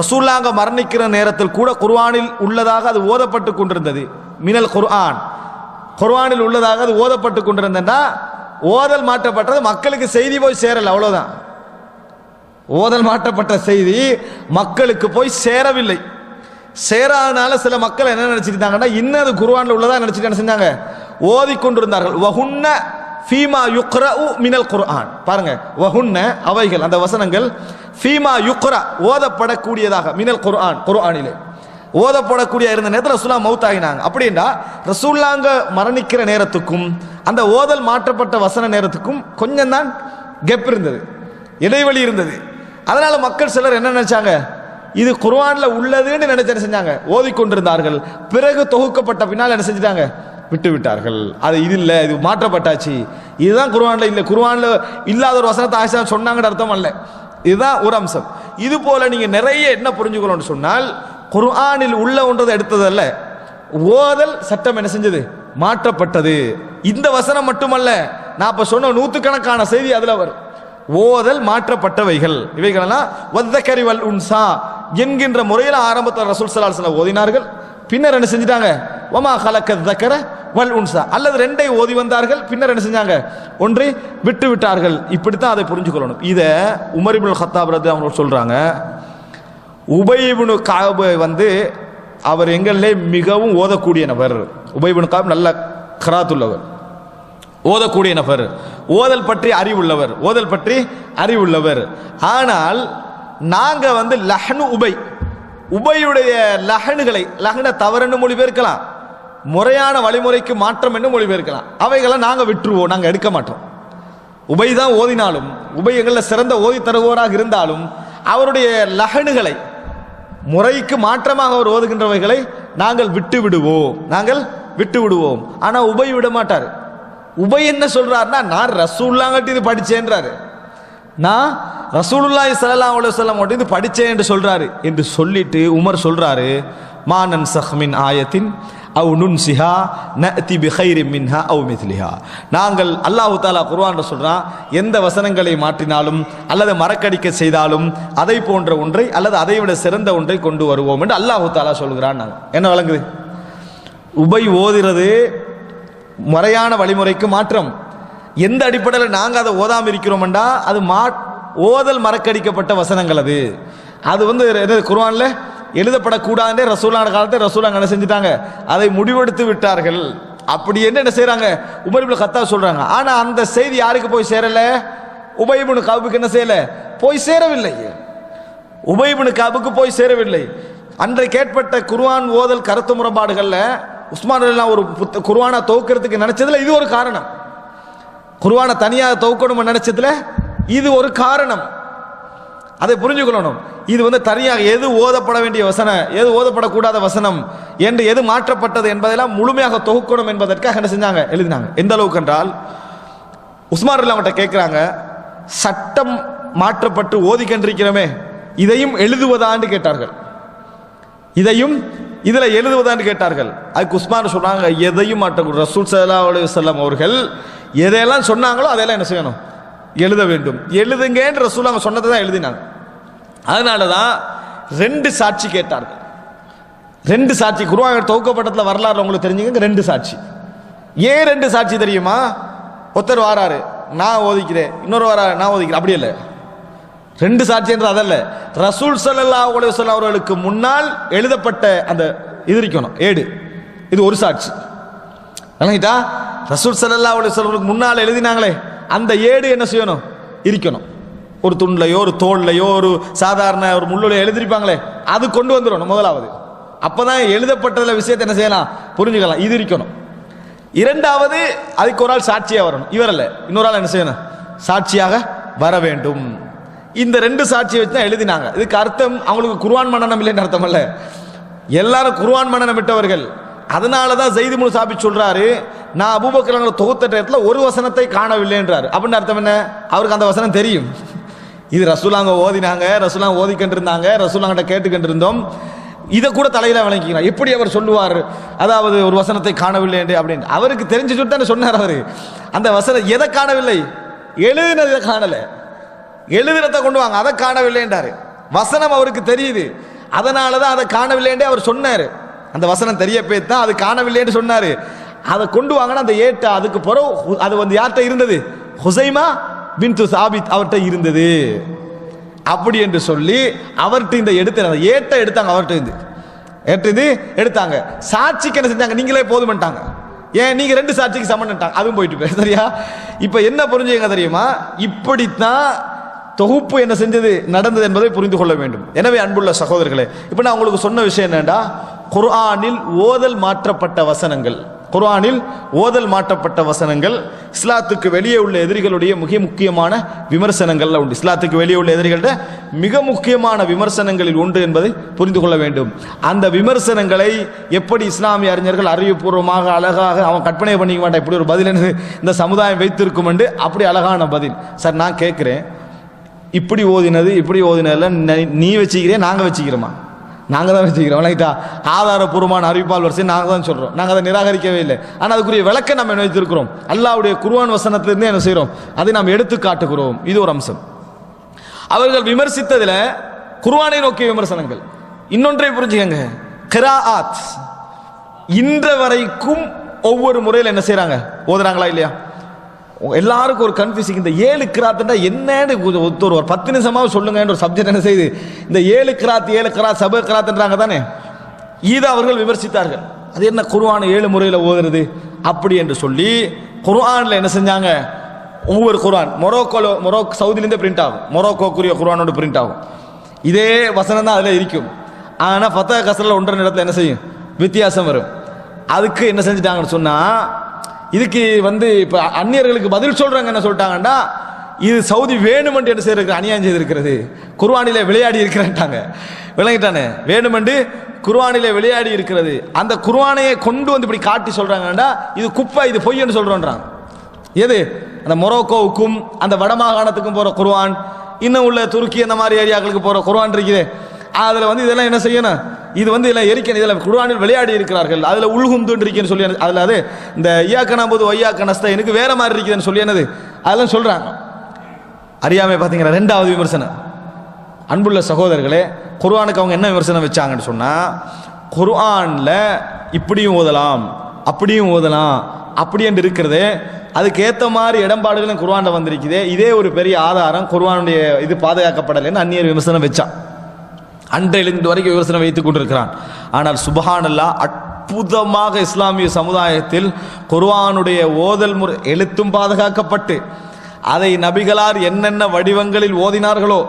ரசூலுல்லாஹ் மரணிக்கிற நேரத்தில் கூட குர்ஆனில் உள்ளதாக அது ஓதப்பட்டு கொண்டிருந்தது. மினல் குர்ஆனில் உள்ளதாக அது ஓதப்பட்டு கொண்டிருந்தா, ஓதல் மாற்றப்பட்டது மக்களுக்கு செய்தி போய் சேரல, அவ்வளவுதான். ஓதல் மாற்றப்பட்ட செய்தி மக்களுக்கு போய் சேரவில்லை. சேராதனால சில மக்கள் என்ன நினைச்சிருந்தாங்கன்னா, இன்னும் அது குர்ஆன்ல உள்ளதா நினைச்சிட்டு என்ன செஞ்சாங்க, ஓதிக்கொண்டிருந்தார்கள். வஹுன்ன ஃபீமா யுக்ரஉ மினல் குர்ஆன், பாருங்க, வஹுன்ன அவைகள், அந்த வசனங்கள், ஃபீமா யுக்ரா ஓதப்படக்கூடியதாக, மினல் குர்ஆன் குர்ஆனிலே ஓதப்படக்கூடிய இருந்த நேரத்தில் ரசூலுல்லாஹ் மௌத் ஆகினாங்க. அப்படின்னா ரசூலுல்லாஹ் மரணிக்கிற நேரத்துக்கும் அந்த ஓதல் மாற்றப்பட்ட வசன நேரத்துக்கும் கொஞ்சம் தான் கெப் இருந்தது, இடைவெளி இருந்தது. அதனால மக்கள் சிலர் என்ன நினைச்சாங்க, இது குர்ஆன்ல உள்ளதுன்னு நினைச்சு செஞ்சாங்க, ஓதிக்கொண்டிருந்தார்கள். பிறகு தொகுக்கப்பட்ட பின்னால் என்ன செஞ்சிட்டாங்க, விட்டு விட்டார்கள். அது இது இல்லை, இது மாற்றப்பட்டாச்சு, இதுதான் குர்ஆன்ல இல்லை, குர்ஆன்ல இல்லாத ஒரு வசனத்தை ஆயிஷா சொன்னாங்கன்னு அர்த்தம் அல்ல. இதுதான் ஒரு அம்சம். இது போல நீங்க நிறைய என்ன புரிஞ்சுக்கணும்னு சொன்னால், குர்ஆனில் உள்ள ஒன்றதை எடுத்ததல்ல, ஓதல் சட்டம் என்ன செஞ்சது, மாற்றப்பட்டது. இந்த வசனம் மட்டுமல்ல, நான் இப்ப சொன்ன 100கணக்கான செய்தி அதுல வரும். ஓதல் மாற்றப்பட்டவைகள் இவைகளெல்லாம் வத்தக்கரி வல் உன்சா என்கின்ற முறையில் ஆரம்பத்தில் ரசூல் ஸல்லல்லாஹு அலைஹி வஸல்லம் ஓதினார்கள். பின்னர் என்ன செஞ்சிட்டாங்க, வமா கலக்கத் தக்கர வல் உன்சா, அல்லது ரெண்டை ஓதி வந்தார்கள், பின்னர் என்ன செஞ்சாங்க, ஒன்றை விட்டு விட்டார்கள். இப்படித்தான் அதை புரிஞ்சுக்கொள்ளணும். இதை உமர் இப்னு கத்தாப் ரலியல்லாஹு அன்ஹு சொல்றாங்க, உபை இப்னு கஅப் அவர் எங்களிலே மிகவும் ஓதக்கூடிய நபர். உபை இப்னு கஅப் நல்ல கராத்துள்ளவர், ஓதக்கூடிய நபர், ஓதல் பற்றி அறிவுள்ளவர். ஆனால் நாங்க லஹ்னு உபையுடைய லஹ்ன தவறுன்னு மொழிபெயர்க்கலாம், முறையான வழிமுறைக்கு மாற்றம் என்று மொழிபெயர்க்கலாம். அவைகளை நாங்க விட்டுருவோம், நாங்க எடுக்க மாட்டோம். உபை தான் ஓதினாலும், உபை எங்கள சிறந்த ஓதி தருவோராக இருந்தாலும், அவருடைய லஹனுகளை முறைக்கு மாற்றமாக அவர் ஓதுகின்றவைகளை நாங்கள் விட்டு விடுவோம். ஆனா உபை விட மாட்டார். உபை என்ன சொல்றாருன்னா, நான் ரசூலுல்லாஹ் இது படிச்சேன்றாரு, நான் ரசூலுல்லாஹி ஸல்லல்லாஹு அலைஹி வஸல்லம் இது படிச்சேன் என்று சொல்றாரு. என்று சொல்லிட்டு உமர் சொல்றாரு, மா நன்ஸஹ் மின் ஆயத்தின், அவ் நுன்சிஹா நஅதி பிகைரின் மின்ஹா அவ் மித்லிஹா. நாங்கள் அல்லாஹ் தஆலா குர்ஆன்ல சொல்றான், எந்த வசனங்களை மாற்றினாலும் அல்லது மறக்கடிக்க செய்தாலும் அதை போன்ற ஒன்றை அல்லது அதை விட சிறந்த ஒன்றை கொண்டு வருவோம் என்று அல்லாஹ் தஆலா சொல்கிறான். நாங்கள் என்ன வழங்குது? உபை ஓதுறது முறையான வழிமுறைக்கு மாற்றம். எந்த அடிப்படையில் நாங்கள் அதை ஓதாமல் இருக்கிறோம்டா அது ஓதல் மறக்கடிக்கப்பட்ட வசனங்கள். அது குர்ஆன்ல எழுதப்படக்கூடாதுன்றே ரசூலுல்லாஹ் காலத்தை ரசூலுல்லாஹ் என்ன செஞ்சுட்டாங்க, அதை முடிவெடுத்து விட்டார்கள். அப்படி என்ன செய்யறாங்க, உமர் இப்னு கத்தாப் சொல்றாங்க. ஆனா அந்த செய்தி யாருக்கு போய் சேரல? உபை இப்னு கஅபுக்கு என்ன செய்யல, போய் சேரவில்லை. உபை இப்னு கஅபுக்கு போய் சேரவில்லை. அன்றைக்கு ஏற்பட்ட குர்ஆன் ஓதல் கருத்து முரண்பாடுகள்ல உஸ்மான் ரலியல்லாஹு ஒரு குர்ஆனை தொகுக்கிறதுக்கு நினைச்சதுல இது ஒரு காரணம். குர்ஆனை தனியாக தொகுக்கணும் நினைச்சதுல இது ஒரு காரணம். அதை புரிஞ்சுக்கொள்ளணும். இது தனியாக எது ஓதப்பட வேண்டிய வசனம், எது ஓதப்படக்கூடாத வசனம் என்று எது மாற்றப்பட்டது என்பதெல்லாம் முழுமையாக தொகுக்கணும் என்பதற்காக என்ன செஞ்சாங்க, எழுதினாங்க. எந்த அளவுக்கு என்றால் உஸ்மான் ரலியல்லாஹு அன்ஹு கேட்கிறாங்க, சட்டம் மாற்றப்பட்டு ஓதிக்கொண்டிருக்கிறோமே இதையும் எழுதுவதான்னு கேட்டார்கள். இதையும் இதுல எழுதுவதான்னு கேட்டார்கள். அதுக்கு உஸ்மான் சொல்றாங்க, எதையும் மாற்றக்கூடாது. ரசூல் ஸல்லல்லாஹு அலைஹி வஸல்லம் அவர்கள் எதையெல்லாம் சொன்னாங்களோ அதையெல்லாம் என்ன செய்யணும், எழுத வேண்டும். எழுதுங்கன்ற ரசூலுல்லாஹ் சொன்னதை தான் எழுதினாங்க. அதனால தான் 2 சாட்சி கேட்டார்கள். 2 சாட்சி குர்ஆன் தொகுக்கப்பட்டதுல வரலாறு உங்களுக்கு தெரிஞ்சுங்க. 2 சாட்சி. ஏன் 2 சாட்சி தெரியுமா? ஒருத்தர் வாராரு, நான் ஓதிக்கிறேன், இன்னொரு வாராரு, நான் ஓதிக்கிறேன். அப்படி இல்லை. 2 சாட்சி என்று அதல்ல, ரசூல் ஸல்லல்லாஹு அலைஹி வஸல்லம் அவர்களுக்கு முன்னால் எழுதப்பட்ட அந்த இது இருக்கணும், ஏடு. இது ஒரு சாட்சி. விளங்கிட்டா? ரசூல் ஸல்லல்லாஹு அலைஹி வஸல்லம் முன்னால் எழுதினாங்களே அந்த ஏடு என்ன செய்யணும், இருக்கணும். ஒரு துண்லையோ ஒரு தோல்லையோ ஒரு சாதாரண ஒரு முள்ளுலையோ எழுதிருப்பாங்களே அது கொண்டு வந்துடணும் முதலாவது. அப்பதான் எழுதப்பட்டதுல விஷயத்தை என்ன செய்யலாம், புரிஞ்சுக்கலாம். இது இருக்கணும். இரண்டாவது அதுக்கு ஒரு ஆள் சாட்சியா வரணும். இவர் அல்ல, இன்னொரு ஆள் என்ன செய்யணும், சாட்சியாக வர வேண்டும். இந்த 2 சாட்சியை வச்சு தான் எழுதினாங்க. இதுக்கு அர்த்தம் அவங்களுக்கு குர்ஆன் மனனம் இல்லைன்னு அர்த்தம் அல்ல. எல்லாரும் குர்ஆன் மனனம் விட்டவர்கள். அதனாலதான் ஸைத் இப்னு சாபித் சொல்றாரு, நான் அபூபக்கர் தொகுத்த இடத்துல ஒரு வசனத்தை காணவில்லை என்றார். அப்படின்னு அர்த்தம் என்ன, அவருக்கு அந்த வசனம் தெரியும். இது ரசூலுல்லாஹ் ஓதினாங்க, ரசூலுல்லாஹ் ஓதிக்கிட்டு இருந்தாங்க, ரசூலுல்லாஹ் கேட்டுக்கிட்டு இருந்தோம். இதை கூட தலையில விளங்கிக்கிறார். எப்படி அவர் சொல்லுவார், அதாவது ஒரு வசனத்தை காணவில்லை என்று அப்படின்னு அவருக்கு தெரிஞ்சு சொல்லிட்டு சொன்னார். அவரு அந்த வசனம் எதை காணவில்லை, எழுதினதை காணல, எழுதினத்தை கொண்டு வாங்க, அதை காணவில்லை என்றாரு. வசனம் அவருக்கு தெரியுது, அதனாலதான் அதை காணவில்லை என்றே அவர் சொன்னாரு. அந்த வசனம் தெரிய போய்தான் அது காணவில்லை என்று சொன்னாரு. அதை கொண்டு வாங்கினா அந்த ஏட்டை அதுக்கு பிறகு அது யார்கிட்ட இருந்தது, ஹுசைமா பின்து சாபித் அவர்கிட்ட இருந்தது. அப்படி என்று சொல்லி அவர்கிட்ட இந்த ஏட்டை எடுத்தாங்க. அவர்கிட்ட இருந்து எடுத்தாங்க. சாட்சிக்கு என்ன செஞ்சாங்க, நீங்களே போதுமட்டாங்க. ஏன் நீங்க 2 சாட்சிக்கு சமன்ட்டாங்க, அதுவும் போயிட்டு. சரியா? இப்ப என்ன புரிஞ்சுங்க தெரியுமா, இப்படித்தான் தொகுப்பு என்ன செஞ்சது நடந்தது என்பதை புரிந்து கொள்ள வேண்டும். எனவே அன்புள்ள சகோதரர்களே, இப்ப நான் உங்களுக்கு சொன்ன விஷயம் என்னன்னா, குர்ஆனில் ஓதல் மாற்றப்பட்ட வசனங்கள், குர்ஆனில் ஓதல் மாற்றப்பட்ட வசனங்கள் இஸ்லாத்துக்கு வெளியே உள்ள எதிரிகளுடைய மிக முக்கியமான விமர்சனங்கள்ல உண்டு. இஸ்லாத்துக்கு வெளியே உள்ள எதிரிகளோட மிக முக்கியமான விமர்சனங்களில் உண்டு என்பதை புரிந்து கொள்ள வேண்டும். அந்த விமர்சனங்களை எப்படி இஸ்லாமிய அறிஞர்கள் அறிவுபூர்வமாக அழகாக அவன் கற்பனை பண்ணிக்க மாட்டான், இப்படி ஒரு பதில் இந்த சமுதாயம் வைத்திருக்கும் என்று அப்படி அழகான பதில். சார் நான் கேட்கிறேன், இப்படி ஓதினது இப்படி ஓதினதுல நீ வச்சுக்கிறேன், நாங்க வச்சுக்கிறோமா? நாங்க தான் வச்சுக்கிறோம். விளங்கிட்டா? ஆதாரபூர்வமான அறிவிப்பால் வரிசை நாங்க தான் சொல்றோம். நாங்க அதை நிராகரிக்கவே இல்லை. ஆனா அதுக்குரிய விளக்கம் நம்ம வைத்திருக்கிறோம். அல்லாஹ்வுடைய குர்ஆன் வசனத்திலிருந்து என்ன செய்யறோம், அதை நாம் எடுத்து காட்டுகிறோம். இது ஒரு அம்சம். அவர்கள் விமர்சித்ததுல குர்ஆனை நோக்கிய விமர்சனங்கள். இன்னொன்றை புரிஞ்சுக்கங்க, கிராஆத் இன்ற வரைக்கும் ஒவ்வொரு முறையில் என்ன செய்யறாங்க, ஓதுறாங்களா இல்லையா? எல்லாருக்கும் ஒரு கன்ஃபியூசிங். இந்த 7 கிராத்னா என்னன்னு ஒரு 10 நிமிஷமாவது சொல்லுங்க ஒரு சப்ஜெக்ட் என்ன செய்யுது. இந்த 7 கிராத் சப கிராத்ன்றாங்க தானே, இதை அவர்கள் விமர்சித்தார்கள். அது என்ன குர்ஆன் 7 முறையில் ஓதுறது அப்படி என்று சொல்லி குர்ஆன்ல என்ன செஞ்சாங்க, ஒவ்வொரு குர்ஆன் மொரோக்கோ சவுதியிலேருந்து பிரிண்ட் ஆகும், மொரோக்கோக்குரிய குர்ஆனோட பிரிண்ட் ஆகும். இதே வசனம் தான் அதில் இருக்கும். ஆனால் ஃபத்தஹ் கஸ்ரில் 1.5 இடத்துல என்ன செய்யும், வித்தியாசம் வரும். அதுக்கு என்ன செஞ்சுட்டாங்கன்னு சொன்னா, இதுக்கு இப்போ அந்நியர்களுக்கு பதில் சொல்றாங்க. என்ன சொல்லிட்டாங்கன்னா, இது சவுதி வேணுமென்று என்ன செய்யறது, அநியாயம் செய்திருக்கிறது, குர்ஆனிலே விளையாடி இருக்கிறாங்க. விளங்கிட்டானே, வேணுமென்று குர்ஆனிலே விளையாடி இருக்கிறது. அந்த குர்ஆனையை கொண்டு வந்து இப்படி காட்டி சொல்றாங்கன்னா, இது குப்பை, இது பொய்ன்னு சொல்றோன்றாங்க. எது, அந்த மொரோக்கோவுக்கும் அந்த வடமாகாணத்துக்கும் போற குர்ஆன், இன்னும் உள்ள துருக்கி அந்த மாதிரி ஏரியாக்களுக்கு போற குர்ஆன் இருக்குது, அதில் வந்து இதெல்லாம் என்ன செய்யணும், இது வந்து இதெல்லாம் எரிக்கணும், இதில் குர்ஆனில் விளையாடி இருக்கிறார்கள், அதில் உள்ஹும்துன்னு இருக்கேன்னு சொல்லி அதில் அது இந்த ஐயாக்க நம்புது ஒய்யாக்க நஸ்தா எனக்கு வேற மாதிரி இருக்குதுன்னு சொல்லி என்னது அதெல்லாம் சொல்கிறாங்க. அறியாமை பார்த்தீங்கன்னா. ரெண்டாவது விமர்சனம், அன்புள்ள சகோதரர்களே, குர்ஆனுக்கு அவங்க என்ன விமர்சனம் வச்சாங்கன்னு சொன்னால், குர்ஆனில் இப்படியும் ஓதலாம் அப்படியும் ஓதலாம் அப்படி என்று இருக்கிறது, அதுக்கு ஏற்ற மாதிரி இடம்பாடுகளும் குர்ஆனில் வந்திருக்குது, இதே ஒரு பெரிய ஆதாரம், குர்ஆனுடைய இது பாதுகாக்கப்படலைன்னு அந்நியர் விமர்சனம் வச்சான். அன்றையிலிருந்து வரைக்கும் விமர்சனம் வைத்துக் கொண்டிருக்கிறான். ஆனால் சுப்ஹானல்லாஹ், அற்புதமாக இஸ்லாமிய சமுதாயத்தில் குர்ஆனுடைய ஓதல் முறை எழுத்தும் பாதுகாக்கப்பட்டு அதை நபிகளார் என்னென்ன வடிவங்களில் ஓதினார்களோ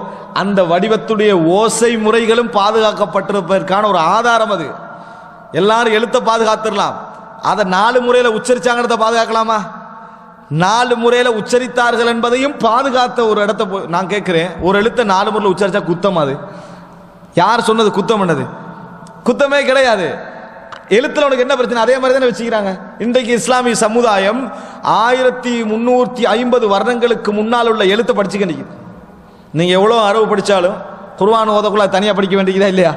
அந்த வடிவத்துடைய ஓசை முறைகளும் பாதுகாக்கப்பட்டிருப்பதற்கான ஒரு ஆதாரம் அது. எல்லாரும் எழுத்த பாதுகாத்துடலாம், அதை 4 முறையில் உச்சரிச்சாங்கிறத பாதுகாக்கலாமா? 4 முறையில் உச்சரித்தார்கள் என்பதையும் பாதுகாத்த ஒரு இடத்த நான் கேட்கிறேன், ஒரு எழுத்த 4 முறையில் உச்சரிச்சா குத்தம்? அது யார் சொன்னது குத்தம் என்னது? குத்தமே கிடையாது. எழுத்துல உனக்கு என்ன பிரச்சனை? அதே மாதிரி தானே வச்சுக்கிறாங்க. இன்றைக்கு இஸ்லாமிய சமுதாயம் 1350 வருடங்களுக்கு முன்னால் உள்ள எழுத்தை படிச்சுக்க நிற்குது. நீங்க எவ்வளோ அரபு படிச்சாலும் குர்ஆன் ஓதக்குள்ள தனியாக படிக்க வேண்டியதா இல்லையா?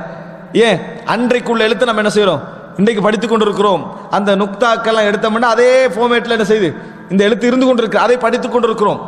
ஏன் அன்றைக்குள்ள எழுத்தை நம்ம என்ன செய்யறோம், இன்றைக்கு படித்துக் கொண்டிருக்கிறோம். அந்த நுக்தாக்கெல்லாம் எடுத்தோம்னா அதே ஃபார்மேட்டில் என்ன செய்யுது, இந்த எழுத்து இருந்து கொண்டிருக்கு, அதை படித்துக் கொண்டிருக்கிறோம்.